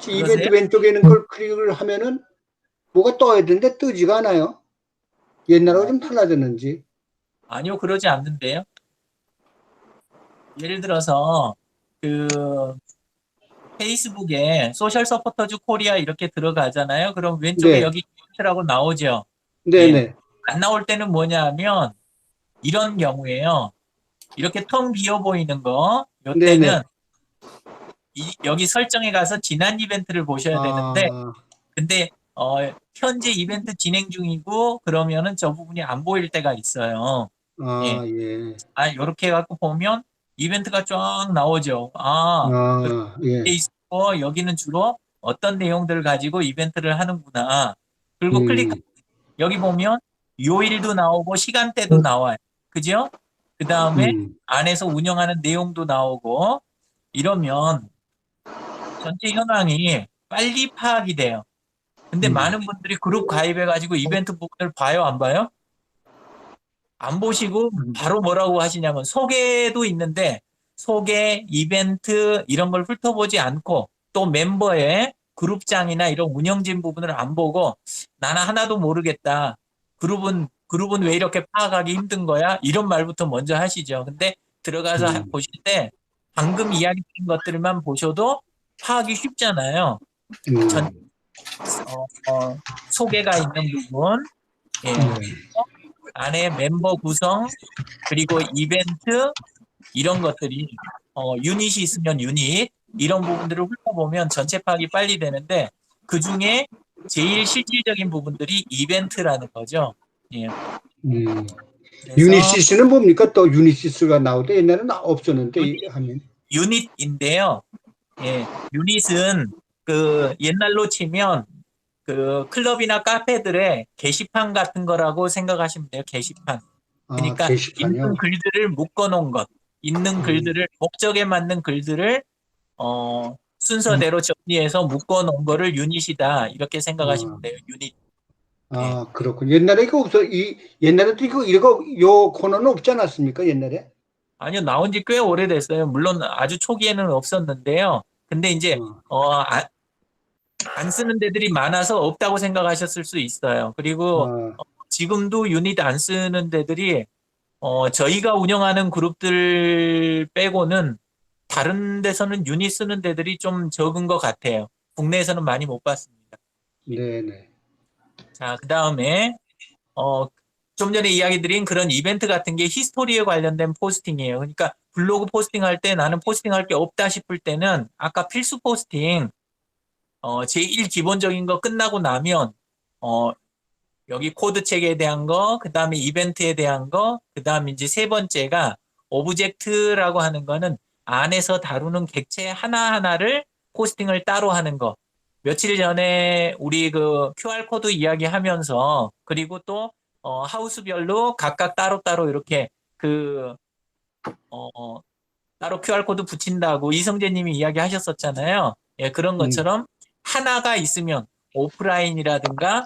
이벤트 왼쪽에 있는 걸 클릭을 하면은 뭐가 떠야 되는데 뜨지가 않아요. 옛날하고 좀 달라졌는지.
아니요, 그러지 않는데요. 예를 들어서 그 페이스북에 소셜 서포터즈 코리아 이렇게 들어가잖아요. 그럼 왼쪽에
네.
여기 이벤트라고 나오죠.
네네.
안 나올 때는 뭐냐면 이런 경우에요. 이렇게 텅 비어 보이는 거,
네네.
이때는 여기 설정에 가서 지난 이벤트를 보셔야 되는데, 근데 현재 이벤트 진행 중이고 그러면은 저 부분이 안 보일 때가 있어요.
예.
이렇게 해갖고 보면 이벤트가 쫙 나오죠.
예.
이게 있고 여기는 주로 어떤 내용들을 가지고 이벤트를 하는구나. 그리고 여기 보면 요일도 나오고 시간대도 나와요. 그죠? 그 다음에 안에서 운영하는 내용도 나오고 이러면 전체 현황이 빨리 파악이 돼요. 근데 많은 분들이 그룹 가입해가지고 이벤트 부분을 봐요, 안 봐요? 안 보시고 바로 뭐라고 하시냐면 소개도 있는데 소개, 이벤트 이런 걸 훑어보지 않고 또 멤버의 그룹장이나 이런 운영진 부분을 안 보고 나는 하나도 모르겠다. 그룹은 그룹은 왜 이렇게 파악하기 힘든 거야? 이런 말부터 먼저 하시죠. 근데 들어가서 보실 때 방금 이야기 드린 것들만 보셔도 파악이 쉽잖아요. 전 소개가 있는 부분, 예, 안에 멤버 구성, 그리고 이벤트 이런 것들이 유닛이 있으면 유닛 이런 부분들을 훑어보면 전체 파악이 빨리 되는데 그 중에 제일 실질적인 부분들이 이벤트라는 거죠. 예. 그래서
유니시스는 뭡니까? 또 유니시스가 나오대. 옛날에는 없었는데 하면.
유닛인데요. 예, 유닛은 그 옛날로 치면 그 클럽이나 카페들의 게시판 같은 거라고 생각하시면 돼요. 게시판.
아,
그러니까 있는
게시판이요.
글들을 묶어 놓은 것, 있는 글들을 목적에 맞는 글들을 순서대로 정리해서 묶어 놓은 거를 유닛이다. 이렇게 생각하시면 돼요. 유닛. 예.
그렇군. 옛날에 이거 없어. 옛날에도 이거 요 코너는 없지 않았습니까? 옛날에?
아니요, 나온 지 꽤 오래됐어요. 물론 아주 초기에는 없었는데요. 근데 이제 안 쓰는 데들이 많아서 없다고 생각하셨을 수 있어요. 그리고 지금도 유닛 안 쓰는 데들이 저희가 운영하는 그룹들 빼고는 다른 데서는 유닛 쓰는 데들이 좀 적은 것 같아요. 국내에서는 많이 못 봤습니다.
네네.
자, 그 다음에 좀 전에 이야기 드린 그런 이벤트 같은 게 히스토리에 관련된 포스팅이에요. 그러니까 블로그 포스팅할 때 나는 포스팅할 게 없다 싶을 때는 아까 필수 포스팅 제일 기본적인 거 끝나고 나면 여기 코드 책에 대한 거, 그 다음에 이벤트에 대한 거, 그 다음에 이제 세 번째가 오브젝트라고 하는 거는 안에서 다루는 객체 하나하나를 포스팅을 따로 하는 거. 며칠 전에 우리 그 QR코드 이야기하면서 그리고 또 하우스별로 각각 따로따로 이렇게 그 따로 QR코드 붙인다고 이성재 님이 이야기하셨었잖아요. 예, 그런 것처럼 하나가 있으면 오프라인이라든가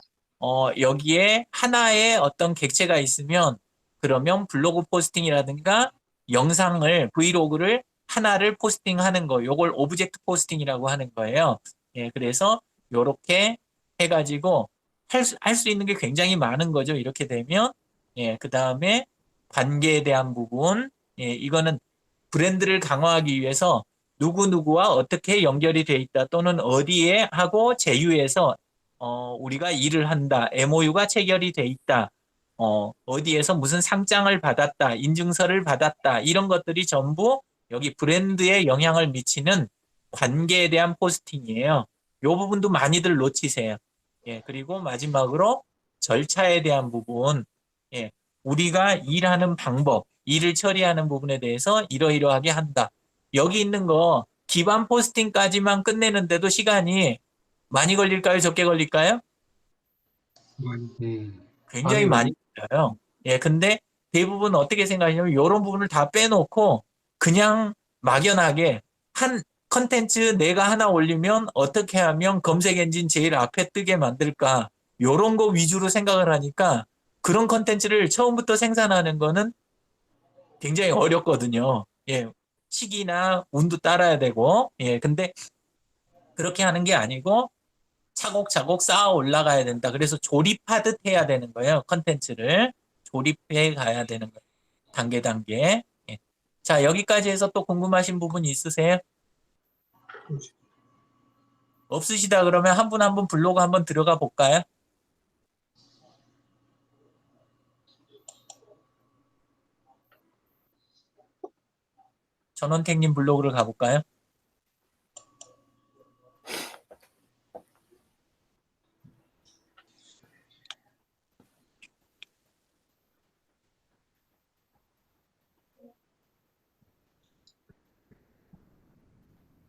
여기에 하나의 어떤 객체가 있으면 그러면 블로그 포스팅이라든가 영상을 브이로그를 하나를 포스팅하는 거 요걸 오브젝트 포스팅이라고 하는 거예요. 예, 그래서 요렇게 해가지고 할 수 있는 게 굉장히 많은 거죠. 이렇게 되면 예, 그 다음에 관계에 대한 부분 예, 이거는 브랜드를 강화하기 위해서 누구누구와 어떻게 연결이 돼 있다 또는 어디에 하고 제휴해서 우리가 일을 한다. MOU가 체결이 돼 있다. 어디에서 무슨 상장을 받았다. 인증서를 받았다. 이런 것들이 전부 여기 브랜드에 영향을 미치는 관계에 대한 포스팅이에요. 이 부분도 많이들 놓치세요. 예, 그리고 마지막으로 절차에 대한 부분. 예, 우리가 일하는 방법, 일을 처리하는 부분에 대해서 이러이러하게 한다. 여기 있는 거 기반 포스팅까지만 끝내는데도 시간이 많이 걸릴까요? 적게 걸릴까요? 굉장히 많이 걸려요. 예, 근데 대부분 어떻게 생각하냐면 이런 부분을 다 빼놓고 그냥 막연하게 한 컨텐츠 내가 하나 올리면 어떻게 하면 검색 엔진 제일 앞에 뜨게 만들까? 이런 거 위주로 생각을 하니까 그런 컨텐츠를 처음부터 생산하는 거는 굉장히 어렵거든요. 예, 시기나 운도 따라야 되고, 예, 근데 그렇게 하는 게 아니고 차곡차곡 쌓아 올라가야 된다. 그래서 조립하듯 해야 되는 거예요. 컨텐츠를 조립해 가야 되는 거예요. 단계 단계. 예. 자, 여기까지 해서 또 궁금하신 부분 있으세요? 없으시다 그러면 한 분 한 분 블로그 한번 들어가 볼까요? 전원택님 블로그를 가볼까요?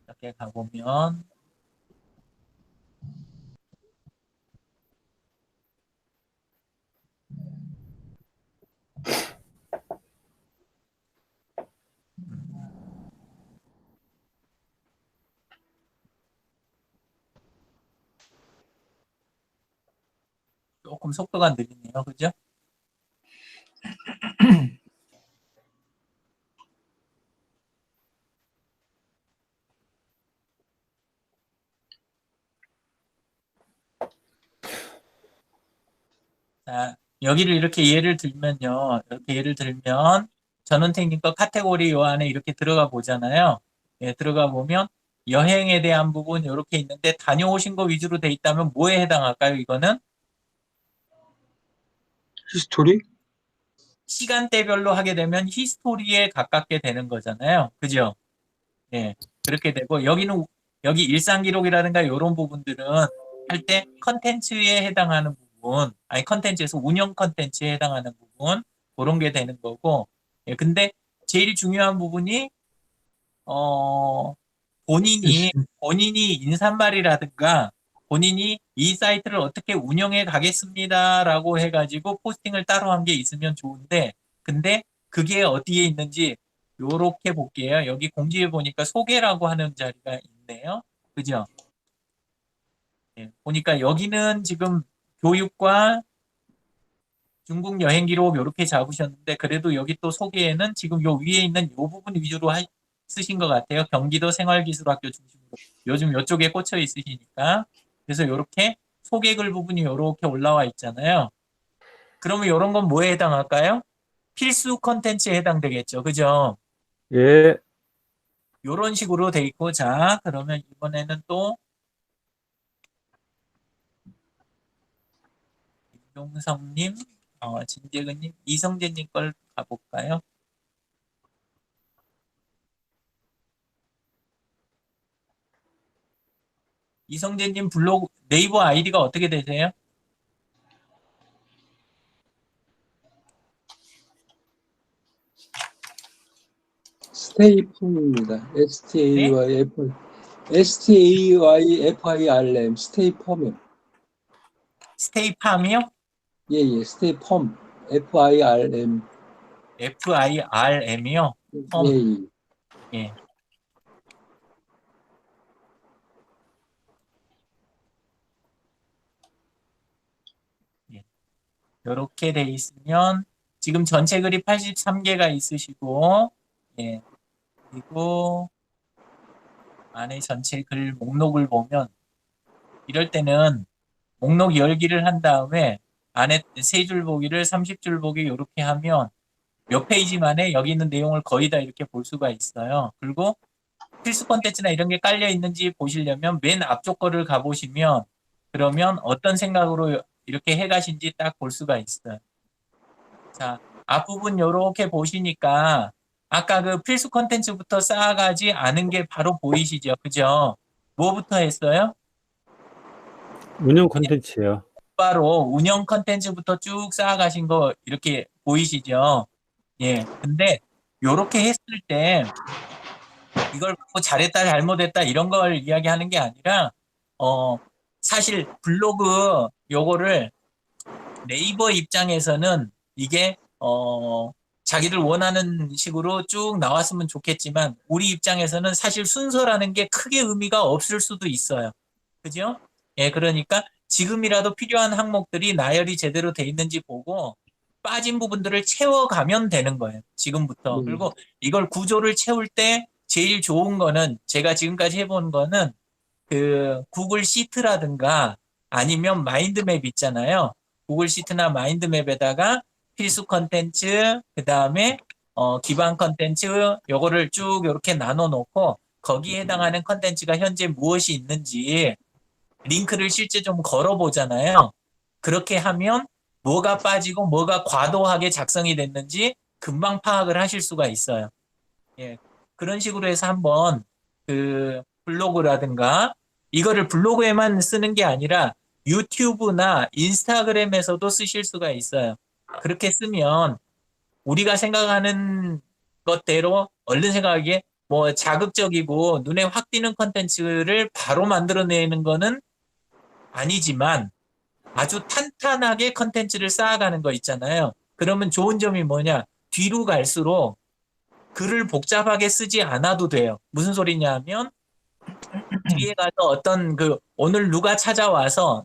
이렇게 가보면 조금 속도가 느리네요. 그죠? 자, 여기를 이렇게 예를 들면요. 이렇게 예를 들면 전원택님 거 카테고리 요 안에 이렇게 들어가 보잖아요. 예, 들어가 보면 여행에 대한 부분 이렇게 있는데 다녀오신 거 위주로 돼 있다면 뭐에 해당할까요? 이거는
히스토리?
시간대별로 하게 되면 히스토리에 가깝게 되는 거잖아요. 그죠? 예. 그렇게 되고 여기는 여기 일상 기록이라든가 이런 부분들은 할 때 컨텐츠에 해당하는 부분, 아니 컨텐츠에서 운영 컨텐츠에 해당하는 부분 그런 게 되는 거고. 예. 근데 제일 중요한 부분이 본인이 인사말이라든가 본인이 이 사이트를 어떻게 운영해 가겠습니다라고 해가지고 포스팅을 따로 한 게 있으면 좋은데, 근데 그게 어디에 있는지 요렇게 볼게요. 여기 공지에 보니까 소개라고 하는 자리가 있네요. 그죠? 예, 보니까 여기는 지금 교육과 중국 여행 기록 이렇게 잡으셨는데, 그래도 여기 또 소개에는 지금 요 위에 있는 요 부분 위주로 쓰신 것 같아요. 경기도 생활기술학교 중심으로. 요즘 이쪽에 꽂혀 있으시니까. 그래서 이렇게 소개글 부분이 이렇게 올라와 있잖아요. 그러면 이런 건 뭐에 해당할까요? 필수 컨텐츠에 해당되겠죠. 그죠?
예,
이런 식으로 돼 있고, 자, 그러면 이번에는 또 윤용성님, 진재근님, 이성재님 걸 가볼까요? 이성재님 블로그 네이버 아이디가 어떻게 되세요?
스테이펌입니다.
네?
STAYFIRM, 스테이펌이요.
스테이팜이요?
예, 예, 스테이펌, FIRM.
FIRM이요?
예, 예.
예. 예. 이렇게 돼 있으면 지금 전체 글이 83개가 있으시고, 예. 그리고 안에 전체 글 목록을 보면 이럴 때는 목록 열기를 한 다음에 안에 세 줄 보기를 30줄 보기 이렇게 하면 몇 페이지 만에 여기 있는 내용을 거의 다 이렇게 볼 수가 있어요. 그리고 필수 콘텐츠나 이런 게 깔려 있는지 보시려면 맨 앞쪽 거를 가보시면 그러면 어떤 생각으로 이렇게 해가신지 딱 볼 수가 있어요. 자, 앞부분 이렇게 보시니까 아까 그 필수 콘텐츠부터 쌓아가지 않은 게 바로 보이시죠? 그죠? 뭐부터 했어요?
운영 콘텐츠요.
바로 운영 컨텐츠부터 쭉 쌓아가신 거 이렇게 보이시죠? 예. 근데 요렇게 했을 때 이걸 갖고 잘했다 잘못했다 이런 걸 이야기하는 게 아니라 사실 블로그 요거를 네이버 입장에서는 이게 자기들 원하는 식으로 쭉 나왔으면 좋겠지만 우리 입장에서는 사실 순서라는 게 크게 의미가 없을 수도 있어요. 그죠? 예, 그러니까 지금이라도 필요한 항목들이 나열이 제대로 돼 있는지 보고 빠진 부분들을 채워가면 되는 거예요. 지금부터. 그리고 이걸 구조를 채울 때 제일 좋은 거는 제가 지금까지 해본 거는 그 구글 시트라든가 아니면 마인드맵 있잖아요. 구글 시트나 마인드맵에다가 필수 컨텐츠, 그 다음에 기반 컨텐츠 요거를 쭉 이렇게 나눠 놓고 거기에 해당하는 컨텐츠가 현재 무엇이 있는지 링크를 실제 좀 걸어 보잖아요. 그렇게 하면 뭐가 빠지고 뭐가 과도하게 작성이 됐는지 금방 파악을 하실 수가 있어요. 예. 그런 식으로 해서 한번 그 블로그라든가 이거를 블로그에만 쓰는 게 아니라 유튜브나 인스타그램에서도 쓰실 수가 있어요. 그렇게 쓰면 우리가 생각하는 것대로 얼른 생각하기에 뭐 자극적이고 눈에 확 띄는 컨텐츠를 바로 만들어내는 거는 아니지만 아주 탄탄하게 컨텐츠를 쌓아가는 거 있잖아요. 그러면 좋은 점이 뭐냐? 뒤로 갈수록 글을 복잡하게 쓰지 않아도 돼요. 무슨 소리냐 하면 뒤에 가서 어떤 오늘 누가 찾아와서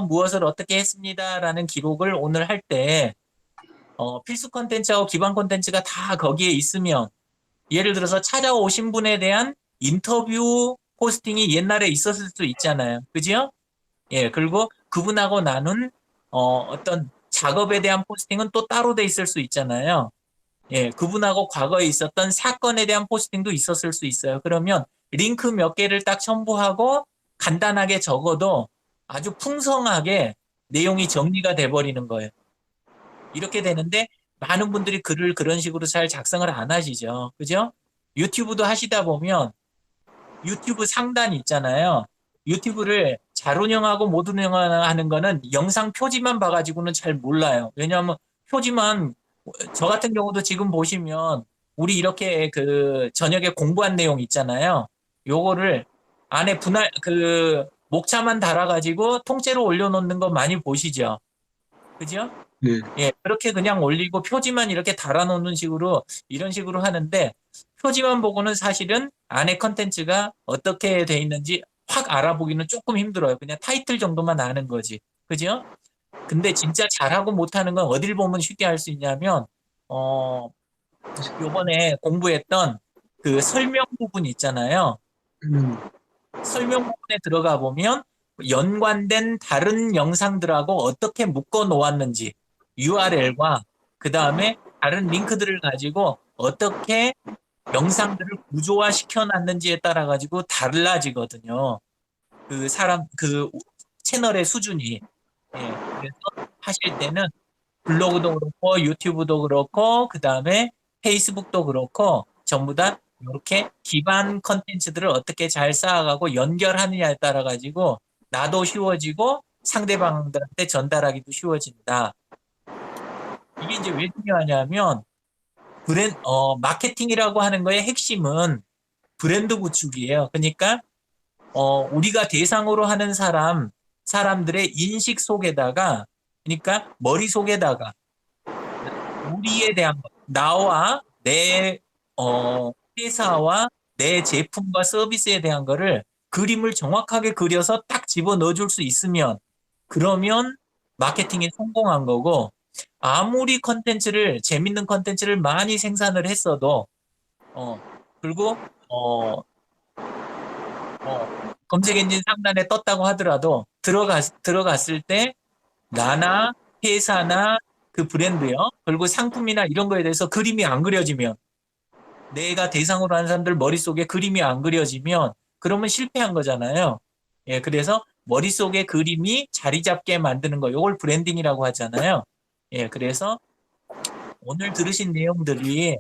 무엇을 어떻게 했습니다라는 기록을 오늘 할 때 필수 콘텐츠하고 기반 콘텐츠가 다 거기에 있으면 예를 들어서 찾아오신 분에 대한 인터뷰 포스팅이 옛날에 있었을 수 있잖아요. 그죠? 예, 그리고 그분하고 나눈 어떤 작업에 대한 포스팅은 또 따로 돼 있을 수 있잖아요. 예, 그분하고 과거에 있었던 사건에 대한 포스팅도 있었을 수 있어요. 그러면 링크 몇 개를 딱 첨부하고 간단하게 적어도 아주 풍성하게 내용이 정리가 돼 버리는 거예요. 이렇게 되는데 많은 분들이 글을 그런 식으로 잘 작성을 안 하시죠. 그죠? 유튜브도 하시다 보면 유튜브 상단 있잖아요. 유튜브를 잘 운영하고 못 운영하는 거는 영상 표지만 봐가지고는 잘 몰라요. 왜냐하면 표지만, 저 같은 경우도 지금 보시면 우리 이렇게 그 저녁에 공부한 내용 있잖아요. 요거를 안에 분할 그 목차만 달아가지고 통째로 올려놓는 거 많이 보시죠. 그죠?
네.
예, 그렇게 그냥 올리고 표지만 이렇게 달아놓는 식으로 이런 식으로 하는데 표지만 보고는 사실은 안에 컨텐츠가 어떻게 돼 있는지 확 알아보기는 조금 힘들어요. 그냥 타이틀 정도만 아는 거지. 그죠? 근데 진짜 잘하고 못하는 건 어딜 보면 쉽게 알 수 있냐면 요번에 공부했던 그 설명 부분 있잖아요. 설명 부분에 들어가 보면 연관된 다른 영상들하고 어떻게 묶어 놓았는지 URL과 그 다음에 다른 링크들을 가지고 어떻게 영상들을 구조화 시켜놨는지에 따라 가지고 달라지거든요. 그 사람 그 채널의 수준이. 예, 그래서 하실 때는 블로그도 그렇고 유튜브도 그렇고 그 다음에 페이스북도 그렇고 전부 다 이렇게 기반 컨텐츠들을 어떻게 잘 쌓아가고 연결하느냐에 따라 가지고 나도 쉬워지고 상대방들한테 전달하기도 쉬워진다. 이게 이제 왜 중요하냐면 마케팅이라고 하는 거의 핵심은 브랜드 구축이에요. 그러니까 우리가 대상으로 하는 사람들의 인식 속에다가 그러니까 머릿속에다가 우리에 대한 것, 나와 내 회사와 내 제품과 서비스에 대한 거를 그림을 정확하게 그려서 딱 집어넣어 줄 수 있으면 그러면 마케팅에 성공한 거고 아무리 재밌는 컨텐츠를 많이 생산을 했어도 그리고 검색 엔진 상단에 떴다고 하더라도 들어갔을 때 나나 회사나 그 브랜드요. 그리고 상품이나 이런 거에 대해서 그림이 안 그려지면 내가 대상으로 하는 사람들 머릿속에 그림이 안 그려지면 그러면 실패한 거잖아요. 예, 그래서 머릿속에 그림이 자리 잡게 만드는 거. 이걸 브랜딩이라고 하잖아요. 예, 그래서 오늘 들으신 내용들이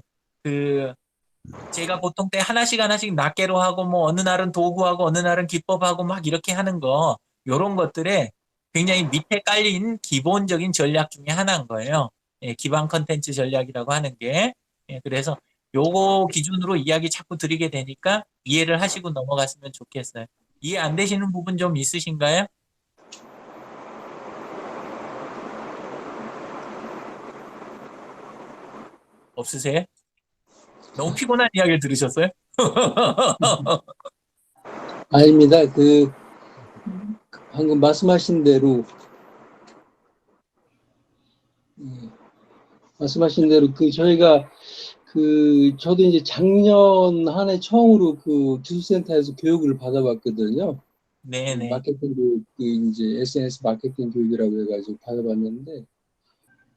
제가 보통 때 하나씩 낱개로 하고 뭐 어느 날은 도구하고 어느 날은 기법하고 막 이렇게 하는 거 요런 것들에 굉장히 밑에 깔린 기본적인 전략 중에 하나인 거예요. 예, 기반 컨텐츠 전략이라고 하는 게. 예, 그래서 요거 기준으로 이야기 자꾸 드리게 되니까 이해를 하시고 넘어갔으면 좋겠어요. 이해 안 되시는 부분 좀 있으신가요? 없으세요? 너무 피곤한 이야기를 들으셨어요?
아닙니다. 방금 말씀하신 대로 저희가 저도 이제 작년 한 해 처음으로 기술센터에서 교육을 받아봤거든요.
네네.
마케팅 교육, 이제 SNS 마케팅 교육이라고 해가지고 받아봤는데,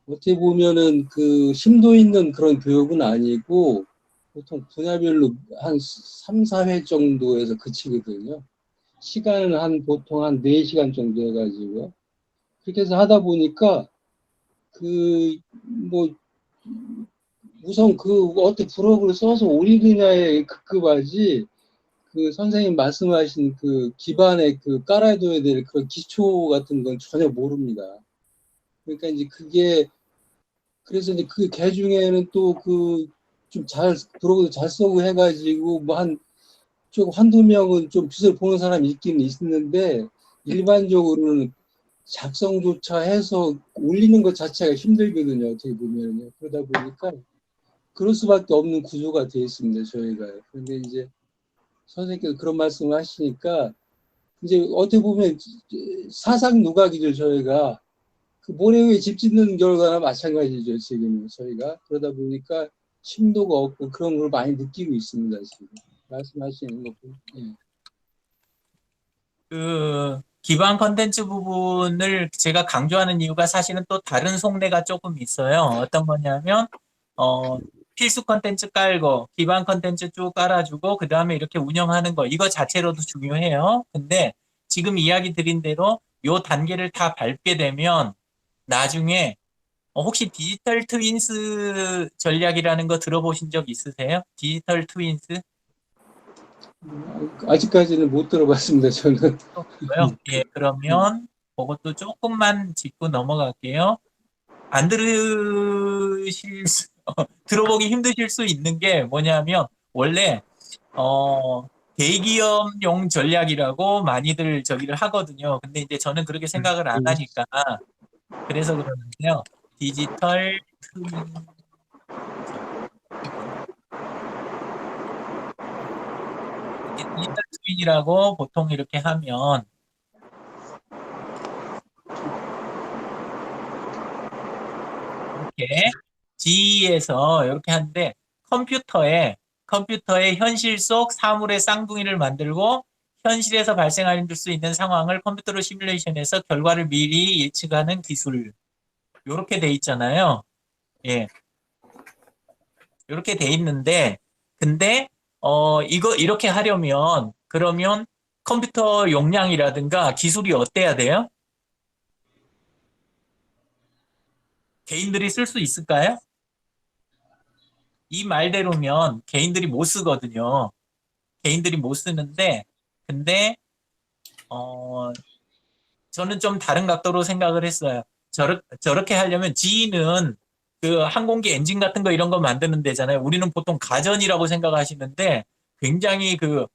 어떻게 보면은 심도 있는 그런 교육은 아니고, 보통 분야별로 한 3, 4회 정도에서 그치거든요. 시간은 보통 한 4시간 정도 해가지고요. 그렇게 해서 하다 보니까, 우선 어떻게 브로그를 써서 올리느냐에 급급하지, 선생님 말씀하신 기반에 깔아둬야 될 그런 기초 같은 건 전혀 모릅니다. 그러니까 이제 그래서 이제 개 중에는 또 좀 브로그도 잘 쓰고 해가지고 좀 한두 명은 좀 빛을 보는 사람이 있긴 있는데, 일반적으로는 작성조차 해서 올리는 것 자체가 힘들거든요. 어떻게 보면요. 그러다 보니까 그럴 수밖에 없는 구조가 되어 있습니다. 저희가. 그런데 이제 선생님께서 그런 말씀을 하시니까 이제 어떻게 보면 사상 누각이죠. 저희가 모래 위에 집 짓는 결과나 마찬가지죠. 지금 저희가 그러다 보니까 심도가 없고 그런 걸 많이 느끼고 있습니다. 지금 말씀하시는 거 보면. 예.
기반 컨텐츠 부분을 제가 강조하는 이유가 사실은 또 다른 속내가 조금 있어요. 어떤 거냐면, 필수 컨텐츠 깔고, 기반 컨텐츠 쭉 깔아주고, 그 다음에 이렇게 운영하는 거, 이거 자체로도 중요해요. 근데 지금 이야기 드린 대로 요 단계를 다 밟게 되면 나중에 혹시 디지털 트윈스 전략이라는 거 들어보신 적 있으세요? 디지털 트윈스?
아직까지는 못 들어봤습니다. 저는.
고요. 예, 그러면 그것도 조금만 짚고 넘어갈게요. 안 들어보기 힘드실 수 있는 게 뭐냐면 원래 대기업용 전략이라고 많이들 저기를 하거든요. 근데 이제 저는 그렇게 생각을 안 하니까 그래서 그러는데요. 디지털 트윈이라고 보통 이렇게 하면 이렇게 G에서 이렇게 하는데 컴퓨터에 현실 속 사물의 쌍둥이를 만들고 현실에서 발생할 수 있는 상황을 컴퓨터로 시뮬레이션해서 결과를 미리 예측하는 기술. 이렇게 돼 있잖아요. 예. 이렇게 돼 있는데 근데 이거 이렇게 하려면 그러면 컴퓨터 용량이라든가 기술이 어때야 돼요? 개인들이 쓸 수 있을까요? 이 말대로면 개인들이 못 쓰거든요. 개인들이 못 쓰는데 근데 저는 좀 다른 각도로 생각을 했어요. 저렇게 하려면 G는 그 항공기 엔진 같은 거 이런 거 만드는 데잖아요. 우리는 보통 가전이라고 생각하시는데 굉장히 큰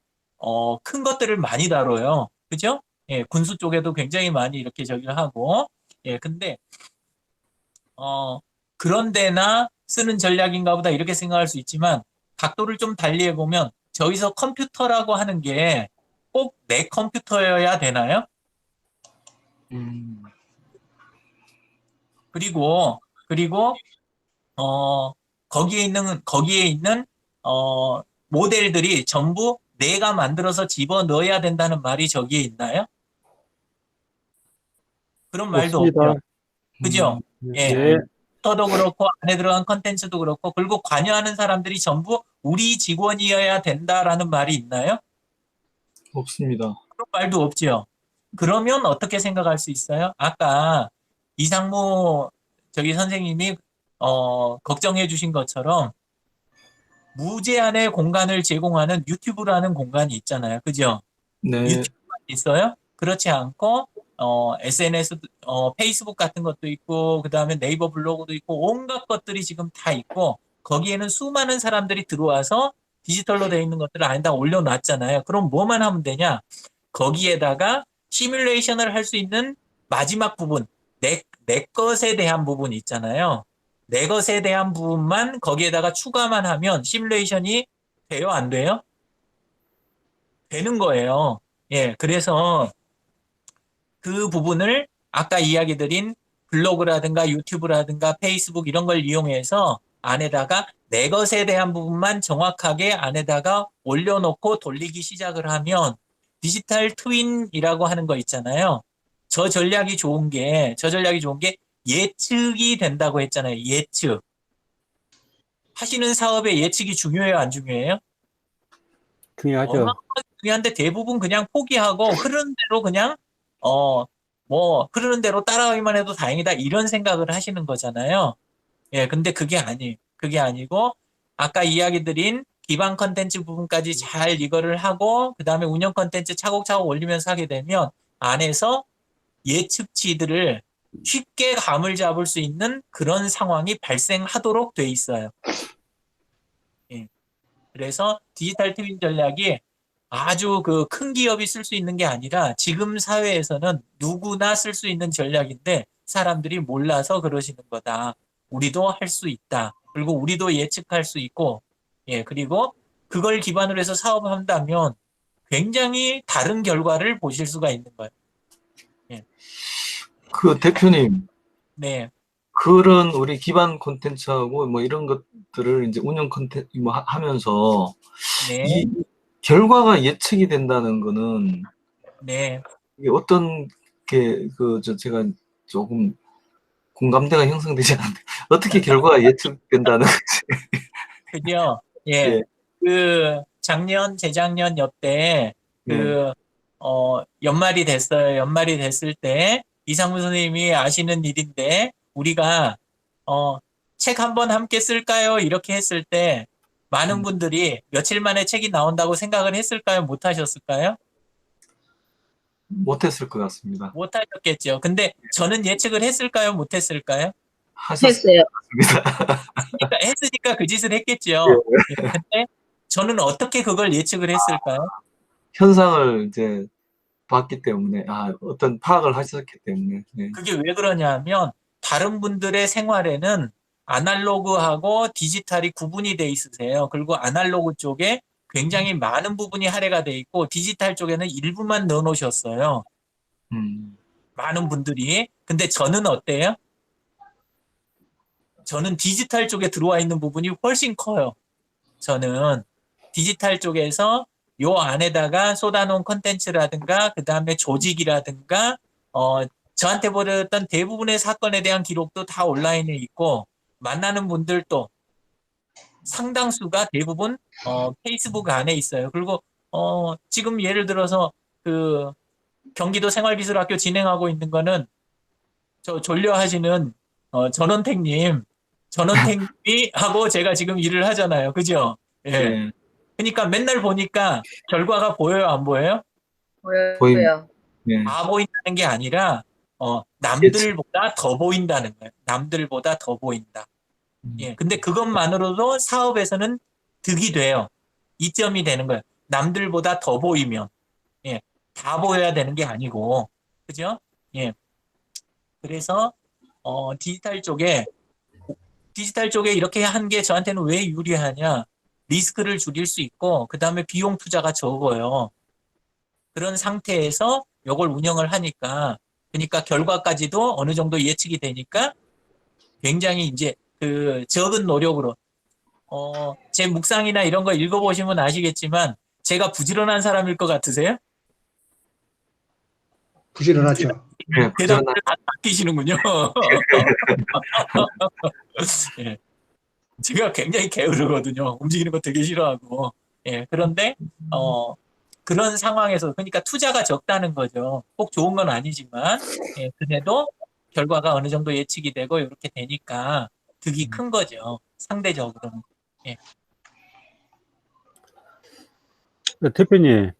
것들을 많이 다뤄요. 그죠? 예, 군수 쪽에도 굉장히 많이 이렇게 저기를 하고. 예, 근데, 그런 데나 쓰는 전략인가 보다 이렇게 생각할 수 있지만 각도를 좀 달리 해보면 저기서 컴퓨터라고 하는 게 꼭 내 컴퓨터여야 되나요? 그리고 거기에 있는 모델들이 전부 내가 만들어서 집어 넣어야 된다는 말이 저기에 있나요? 그런 말도
없습니다.
없죠. 그죠? 예.
네.
컴퓨터도 그렇고 안에 들어간 컨텐츠도 그렇고 그리고 관여하는 사람들이 전부 우리 직원이어야 된다라는 말이 있나요?
없습니다.
그런 말도 없죠. 그러면 어떻게 생각할 수 있어요? 아까 이상무 저기 선생님이 걱정해 주신 것처럼 무제한의 공간을 제공하는 유튜브라는 공간이 있잖아요. 그죠?
네.
유튜브만 있어요? 그렇지 않고 SNS, 페이스북 같은 것도 있고 그다음에 네이버 블로그도 있고 온갖 것들이 지금 다 있고 거기에는 수많은 사람들이 들어와서 디지털로 되어 있는 것들을 안에다 올려놨잖아요. 그럼 뭐만 하면 되냐? 거기에다가 시뮬레이션을 할 수 있는 마지막 부분, 내 것에 대한 부분이 있잖아요. 내 것에 대한 부분만 거기에다가 추가만 하면 시뮬레이션이 돼요, 안 돼요? 되는 거예요. 예, 그래서 그 부분을 아까 이야기 드린 블로그라든가 유튜브라든가 페이스북 이런 걸 이용해서 안에다가 내 것에 대한 부분만 정확하게 안에다가 올려놓고 돌리기 시작을 하면 디지털 트윈이라고 하는 거 있잖아요. 저 전략이 좋은 게 예측이 된다고 했잖아요. 예측. 하시는 사업의 예측이 중요해요, 안 중요해요?
중요하죠.
어마어마하게 중요한데 대부분 그냥 포기하고 흐르는 대로 그냥 흐르는 대로 따라가기만 해도 다행이다 이런 생각을 하시는 거잖아요. 예, 근데 그게 아니고 아까 이야기 드린 기반 컨텐츠 부분까지 잘 이거를 하고 그다음에 운영 컨텐츠 차곡차곡 올리면서 하게 되면 안에서 예측치들을 쉽게 감을 잡을 수 있는 그런 상황이 발생하도록 돼 있어요. 예. 그래서 디지털 트윈 전략이 아주 그 큰 기업이 쓸 수 있는 게 아니라 지금 사회에서는 누구나 쓸 수 있는 전략인데 사람들이 몰라서 그러시는 거다. 우리도 할 수 있다. 그리고 우리도 예측할 수 있고, 예, 그리고 그걸 기반으로 해서 사업을 한다면 굉장히 다른 결과를 보실 수가 있는 거예요.
그 대표님,
네,
그런 우리 기반 콘텐츠하고 뭐 이런 것들을 이제 운영 콘텐츠 뭐 하면서
네,
이 결과가 예측이 된다는 거는
네.
이게 어떤 게 제가 조금 공감대가 형성되지 않는데 어떻게 결과가 예측된다는 거지?
그죠? 예.
예.
그 작년, 재작년 옆때
예.
연말이 됐어요. 연말이 됐을 때 이상무 선생님이 아시는 일인데 우리가 책 한번 함께 쓸까요? 이렇게 했을 때 많은 분들이 며칠 만에 책이 나온다고 생각을 했을까요? 못 하셨을까요?
못했을 것 같습니다.
못 하셨겠죠. 근데 저는 예측을 했을까요? 못 했을까요?
하셨습니다.
했어요.
했으니까 그 짓을 했겠죠. 예, 근데 저는 어떻게 그걸 예측을 했을까요?
현상을 이제 봤기 때문에 어떤 파악을 하셨기 때문에 예.
그게 왜 그러냐면 다른 분들의 생활에는 아날로그하고 디지털이 구분이 돼 있으세요. 그리고 아날로그 쪽에 굉장히 많은 부분이 할애가 돼 있고 디지털 쪽에는 일부만 넣어 놓으셨어요. 많은 분들이. 근데 저는 어때요? 저는 디지털 쪽에 들어와 있는 부분이 훨씬 커요. 저는 디지털 쪽에서 요 안에다가 쏟아놓은 컨텐츠라든가 그 다음에 조직이라든가 저한테 보냈던 대부분의 사건에 대한 기록도 다 온라인에 있고 만나는 분들도 상당수가 대부분 페이스북 안에 있어요. 그리고 지금 예를 들어서 그 경기도 생활기술학교 진행하고 있는 거는 저 졸려하시는 전원택님이 하고 제가 지금 일을 하잖아요. 그죠? 예.
예.
그러니까 맨날 보니까 결과가 보여요, 안 보여요?
보여요.
예.
다 보인다는 게 아니라 남들보다 더 보인다는 거예요. 남들보다 더 보인다. 예. 근데 그것만으로도 사업에서는 득이 돼요. 이점이 되는 거예요. 남들보다 더 보이면. 예. 다 보여야 되는 게 아니고. 그죠? 예. 그래서 디지털 쪽에 이렇게 한 게 저한테는 왜 유리하냐? 리스크를 줄일 수 있고 그다음에 비용 투자가 적어요. 그런 상태에서 이걸 운영을 하니까 그러니까 결과까지도 어느 정도 예측이 되니까 굉장히 이제 그 적은 노력으로 제 묵상이나 이런 거 읽어보시면 아시겠지만 제가 부지런한 사람일 것 같으세요?
부지런하죠.
예.
대답을 다 아끼시는군요. 예. 제가 굉장히 게으르거든요. 움직이는 거 되게 싫어하고. 예. 그런데 그런 상황에서 그러니까 투자가 적다는 거죠. 꼭 좋은 건 아니지만 예. 그래도 결과가 어느 정도 예측이 되고 이렇게 되니까 득이 큰 거죠. 상대적으로는. 예.
대표님,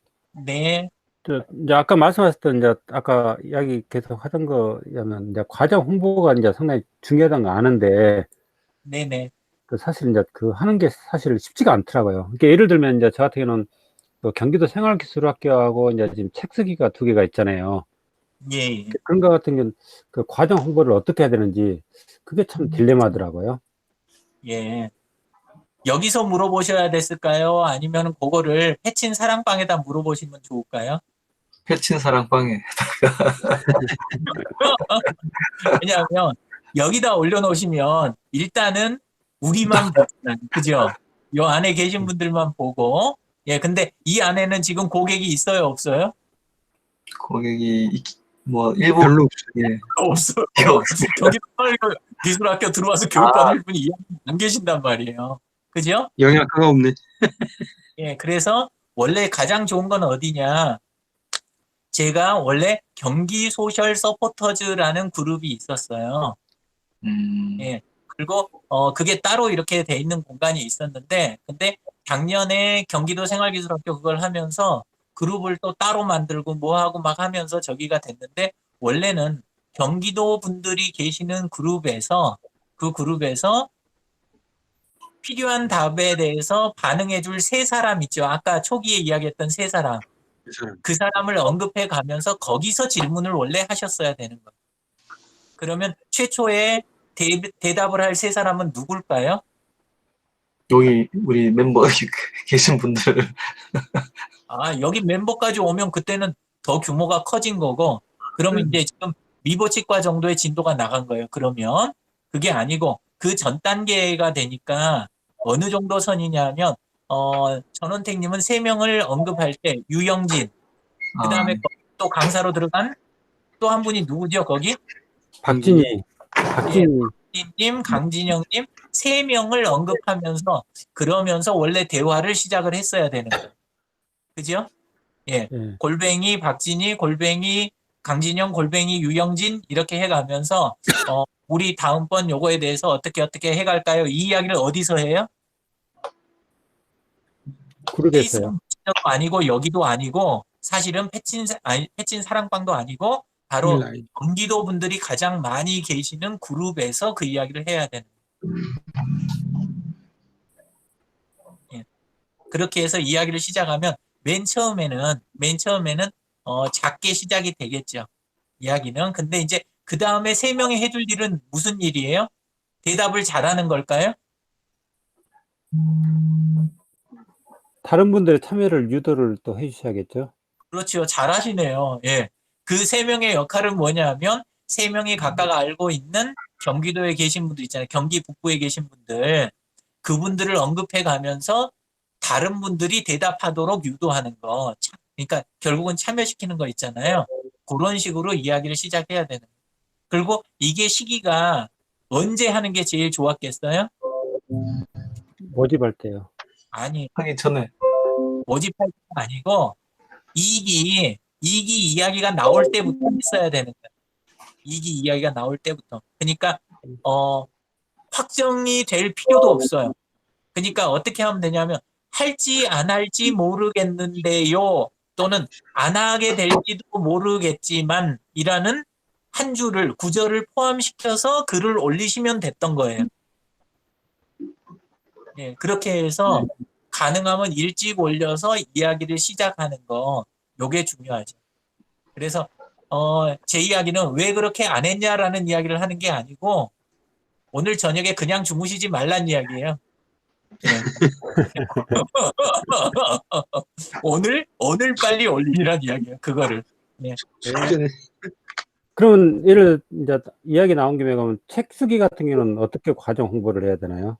네.
이제 아까 말씀하셨던 이제 아까 이야기 계속 하던 거냐면 이제 과정 홍보가 이제 상당히 중요하다는 거 아는데
네네.
사실 이제 그 하는 게 사실 쉽지가 않더라고요. 그러니까 예를 들면 이제 저 같은 경우는 그 경기도 생활기술학교하고 이제 지금 책 쓰기가 2개가 있잖아요.
예.
그런 거 같은 경우는 그 과정 홍보를 어떻게 해야 되는지 그게 참 딜레마더라고요.
예. 여기서 물어보셔야 됐을까요? 아니면 그거를 해친 사랑방에다 물어보시면 좋을까요?
패친 사랑방에
왜냐하면 여기다 올려놓으시면 일단은 우리만 보잖아요. 그죠? 요 안에 계신 분들만 보고 예, 근데 이 안에는 지금 고객이 있어요? 없어요?
고객이 뭐 일부
별로 없어요.
예.
없어요.
없습니다.
경기도 기술학교 들어와서 교육받을 분이 안 계신단 말이에요. 그죠?
영양가가 없네.
예, 그래서 원래 가장 좋은 건 어디냐? 제가 원래 경기 소셜 서포터즈라는 그룹이 있었어요. 예. 그리고 그게 따로 이렇게 돼 있는 공간이 있었는데 근데 작년에 경기도 생활기술학교 그걸 하면서 그룹을 또 따로 만들고 뭐 하고 막 하면서 저기가 됐는데 원래는 경기도 분들이 계시는 그룹에서 그 그룹에서 필요한 답에 대해서 반응해 줄 3사람 있죠. 아까 초기에 이야기했던 3사람.
그 사람.
그 사람을 언급해 가면서 거기서 질문을 원래 하셨어야 되는 거예요. 그러면 최초에 대답을 할 3사람은 누굴까요?
여기 우리 멤버 계신 분들
여기 멤버까지 오면 그때는 더 규모가 커진 거고 그러면 이제 지금 미보치과 정도의 진도가 나간 거예요. 그러면 그게 아니고 그 전 단계가 되니까 어느 정도 선이냐면 전원택님은 3명을 언급할 때 유영진 그 다음에 또 또 강사로 들어간 또 한 분이 누구죠, 거기?
박진희,
님, 강진영님 3명을 언급하면서 그러면서 원래 대화를 시작을 했어야 되는 거예요. 그죠? 예.
예.
골뱅이 박진희, 골뱅이 강진영, 골뱅이 유영진 이렇게 해가면서 우리 다음번 요거에 대해서 어떻게 해갈까요? 이 이야기를 어디서 해요?
그러겠어요.
페이스북도 아니고 여기도 아니고 사실은 패친 사랑방도 아니고 바로
라인.
경기도 분들이 가장 많이 계시는 그룹에서 그 이야기를 해야 되는 거예요. 예. 그렇게 해서 이야기를 시작하면 맨 처음에는 작게 시작이 되겠죠. 이야기는. 근데 이제 그 다음에 3명이 해줄 일은 무슨 일이에요? 대답을 잘하는 걸까요?
다른 분들의 참여를 유도를 또 해주셔야겠죠.
그렇죠. 잘하시네요. 예. 그 3명의 역할은 뭐냐면 3명이 각각 알고 있는 경기도에 계신 분들 있잖아요. 경기 북부에 계신 분들. 그분들을 언급해 가면서 다른 분들이 대답하도록 유도하는 거. 그러니까 결국은 참여시키는 거 있잖아요. 그런 식으로 이야기를 시작해야 되는 거예요. 그리고 이게 시기가 언제 하는 게 제일 좋았겠어요?
모집할 때요.
아니,
하기 전에.
모집할 때가 아니고 2기 이야기가 나올 때부터 했어야 되는 거예요. 2기 이야기가 나올 때부터. 그러니까 확정이 될 필요도 없어요. 그러니까 어떻게 하면 되냐면 할지 안 할지 모르겠는데요. 또는 안 하게 될지도 모르겠지만 이라는 한 줄을 구절을 포함시켜서 글을 올리시면 됐던 거예요. 예, 그렇게 해서 가능하면 일찍 올려서 이야기를 시작하는 거 요게 중요하죠. 그래서 제 이야기는 왜 그렇게 안 했냐라는 이야기를 하는 게 아니고 오늘 저녁에 그냥 주무시지 말란 이야기예요. 네. 오늘 빨리 올리란 이야기예요. 그거를. 네.
숙제네.
그러면 예를 이제 이야기 나온 김에 그러면 책 쓰기 같은 경우는 어떻게 과정 홍보를 해야 되나요?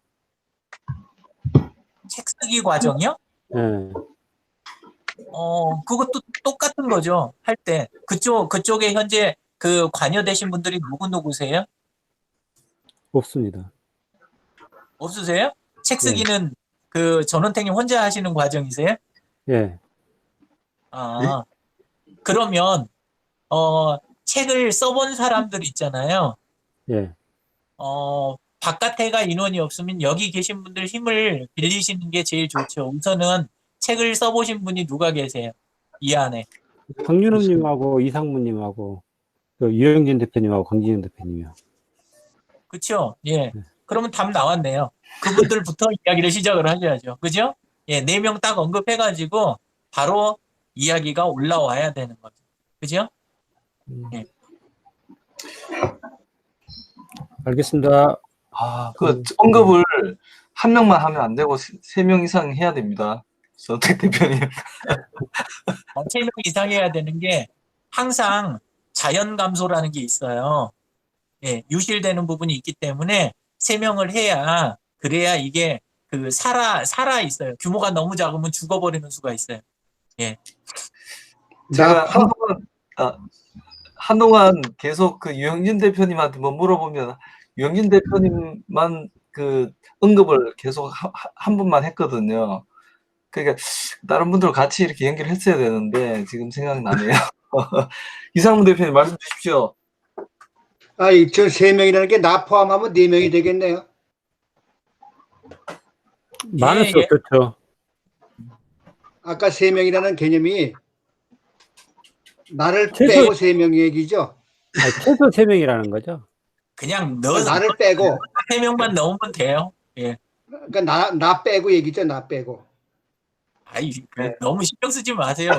책 쓰기 과정이요?
예.
그것도 똑같은 거죠. 할 때. 그쪽에 현재 그 관여되신 분들이 누구세요?
없습니다.
없으세요? 책 쓰기는 그 전원택님 혼자 하시는 과정이세요?
예.
아, 그러면 책을 써본 사람들 있잖아요.
예.
바깥에가 인원이 없으면 여기 계신 분들 힘을 빌리시는 게 제일 좋죠. 우선은 책을 써보신 분이 누가 계세요? 이 안에.
황윤호님하고 이상무님하고 또 유영진 대표님하고 강진영 대표님이요.
그렇죠? 예. 그러면 답 나왔네요. 그분들부터 이야기를 시작을 하셔야죠. 그죠? 예, 4명 딱 언급해가지고 바로 이야기가 올라와야 되는 거죠. 그죠? 예.
알겠습니다.
그 언급을 한 명만 하면 안 되고 3명 이상 해야 됩니다. 선택 대표님.
3명 이상 해야 되는 게 항상 자연 감소라는 게 있어요. 예, 유실되는 부분이 있기 때문에 3명을 해야 그래야 이게 그 살아 있어요. 규모가 너무 작으면 죽어버리는 수가 있어요. 예.
제가 한동안 계속 그 유영진 대표님한테 뭐 물어보면 유영진 대표님만 그 언급을 계속 한 분만 했거든요. 그러니까 다른 분들 같이 이렇게 연결했어야 되는데 지금 생각나네요. 이상문 대표님 말씀 주십시오.
저 3명이라는 게 나 포함하면 4명이 되겠네요.
많을수록 좋죠.
아까 3명이라는 개념이 나를
최소-
빼고 3명 얘기죠.
아니, 최소 3명이라는 거죠.
그냥
나를 빼고
3명만 넣으면 돼요. 예.
그러니까 나 빼고 얘기죠. 나 빼고.
아이,
네.
너무 신경 쓰지 마세요. 나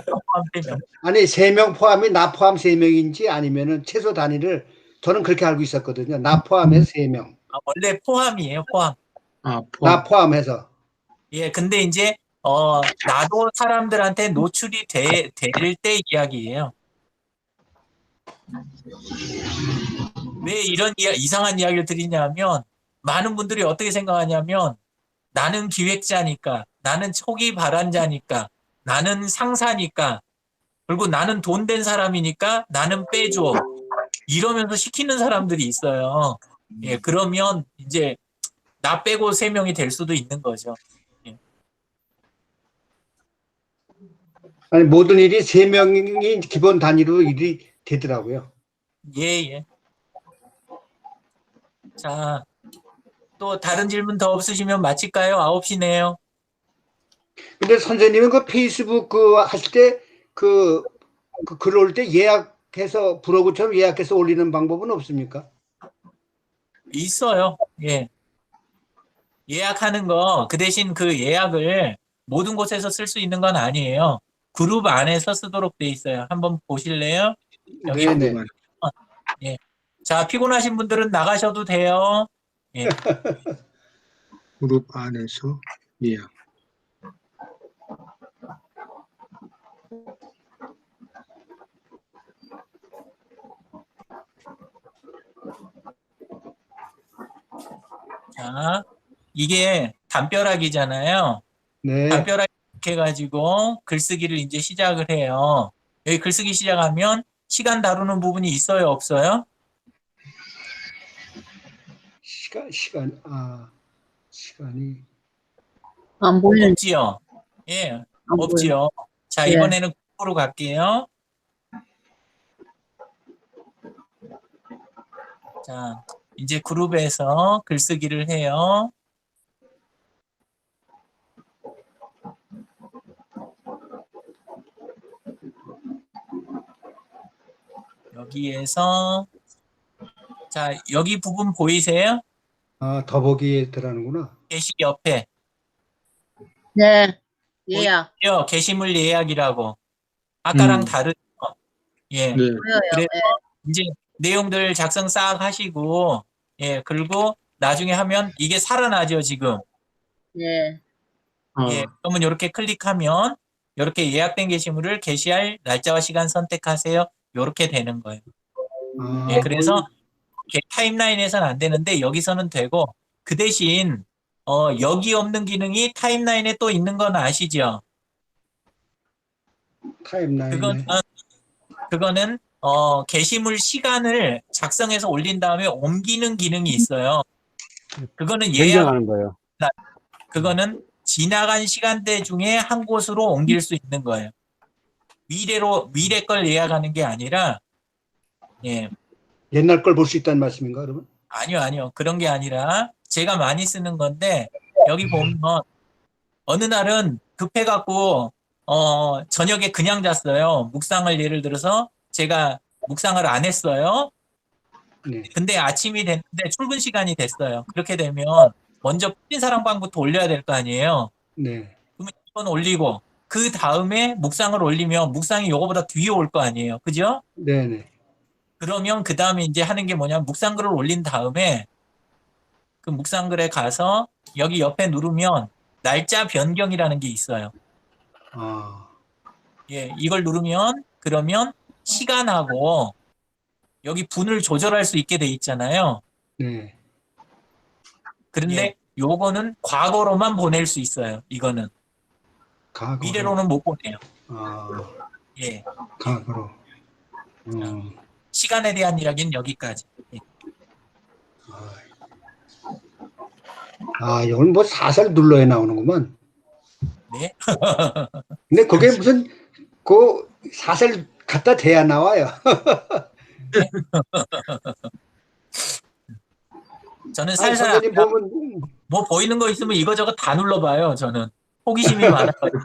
포함되면.
아니 3명 포함이 나 포함 3명인지 아니면은 최소 단위를 저는 그렇게 알고 있었거든요. 나 포함해서 3명.
원래 포함이에요, 포함.
아,
나 포함해서.
예, 근데 이제 나도 사람들한테 노출이 될 때 이야기예요. 왜 이런 이상한 이야기를 드리냐면 많은 분들이 어떻게 생각하냐면 나는 기획자니까, 나는 초기 발안자니까, 나는 상사니까 그리고 나는 돈 된 사람이니까 나는 빼줘. 이러면서 시키는 사람들이 있어요. 예, 그러면 이제 나 빼고 3명이 될 수도 있는 거죠.
아니, 모든 일이 3명이 기본 단위로 일이 되더라고요.
예, 예. 자, 또 다른 질문 더 없으시면 마칠까요? 9시네요.
근데 선생님은 그 페이스북 그 하실 때 그 글 올 때 예약해서 브로그처럼 예약해서 올리는 방법은 없습니까?
있어요. 예. 예약하는 거, 그 대신 그 예약을 모든 곳에서 쓸 수 있는 건 아니에요. 그룹 안에서 쓰도록 돼 있어요. 한번 보실래요? 여기
네네.
예. 자, 피곤하신 분들은 나가셔도 돼요. 예.
그룹 안에서 예약.
자, 이게 담벼락이잖아요.
네.
담벼락 해가지고 글쓰기를 이제 시작을 해요. 여기 글쓰기 시작하면 시간 다루는 부분이 있어요, 없어요?
시간이
안 보이는,
없지요. 예,
안 보여.
없지요. 자,
예.
이번에는 그룹으로 갈게요. 자, 이제 그룹에서 글쓰기를 해요. 여기에서 자, 여기 부분 보이세요?
더보기에 들어가는구나.
게시 옆에
네. 예약.
보이세요? 게시물 예약이라고. 아까랑 다르죠? 예.
네.
보여요.
그래서
예.
이제 내용들 작성 싹 하시고, 예, 그리고 나중에 하면 이게 살아나죠, 지금.
예.
예, 그러면 이렇게 클릭하면 이렇게 예약된 게시물을 게시할 날짜와 시간 선택하세요. 이렇게 되는 거예요. 예, 그래서 타임라인에서는 안 되는데 여기서는 되고, 그 대신 여기 없는 기능이 타임라인에 또 있는 건 아시죠?
타임라인에.
그거는 게시물 시간을 작성해서 올린 다음에 옮기는 기능이 있어요. 그거는
변경하는 거예요.
그거는 지나간 시간대 중에 한 곳으로 옮길 수 있는 거예요. 미래 걸 예약하는 게 아니라, 예,
옛날 걸 볼 수 있다는 말씀인가, 그러면?
아니요. 그런 게 아니라 제가 많이 쓰는 건데, 여기 보면 어느 날은 급해갖고 저녁에 그냥 잤어요. 묵상을 예를 들어서 제가 묵상을 안 했어요.
네.
근데 아침이 됐는데 출근 시간이 됐어요. 그렇게 되면 먼저 푸른사랑방부터 올려야 될 거 아니에요.
네.
그러면 이건 올리고 그 다음에 묵상을 올리면 묵상이 이거보다 뒤에 올 거 아니에요. 그죠?
네네.
그러면 그 다음에 이제 하는 게 뭐냐면 묵상글을 올린 다음에 그 묵상글에 가서 여기 옆에 누르면 날짜 변경이라는 게 있어요. 예, 이걸 누르면 그러면 시간하고 여기 분을 조절할 수 있게 돼 있잖아요.
네.
그런데 요거는 과거로만 보낼 수 있어요. 이거는
과거로.
미래로는 못 보내요. 예,
과거로.
시간에 대한 이야기는 여기까지. 예.
이걸 뭐 사살 눌러야 나오는구만.
네.
근데 그게 무슨 그 사살 갖다 대야 나와요.
저는
아니,
살살
선생님 보면
뭐 보이는 거 있으면 이거저거 다 눌러봐요. 저는 호기심이 많아가지고.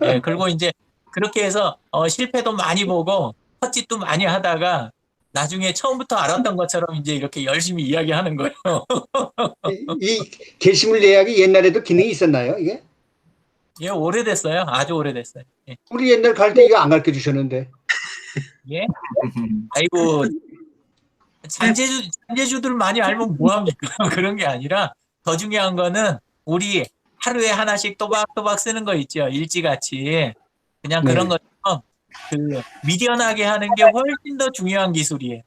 예, 그리고 이제 그렇게 해서 실패도 많이 보고 헛짓도 많이 하다가 나중에 처음부터 알았던 것처럼 이제 이렇게 열심히 이야기하는 거예요.
이 게시물 예약이 옛날에도 기능이 있었나요, 이게?
예, 오래됐어요. 아주 오래됐어요. 예.
우리 옛날 갈 때 이거 안 가르쳐 주셨는데.
예? 아이고, 잔재주들 많이 알면 뭐합니까? 그런 게 아니라 더 중요한 거는 우리 하루에 하나씩 또박또박 쓰는 거 있죠. 일찌같이. 그냥 그런
네.
것처럼 그 미련하게 하는 게 훨씬 더 중요한 기술이에요.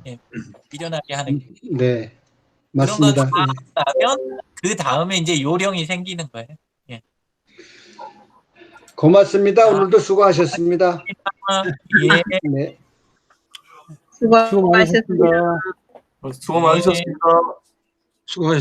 예, 미련하게 하는 게.
네.
그런 거
맞습니다.
다 하면 그 다음에 이제 요령이 생기는 거예요. 예.
고맙습니다. 오늘도 수고하셨습니다.
예.
네.
수고
수고하셨습니다.
많으셨습니다.
수고 많으셨습니다.
수고하셨습니다.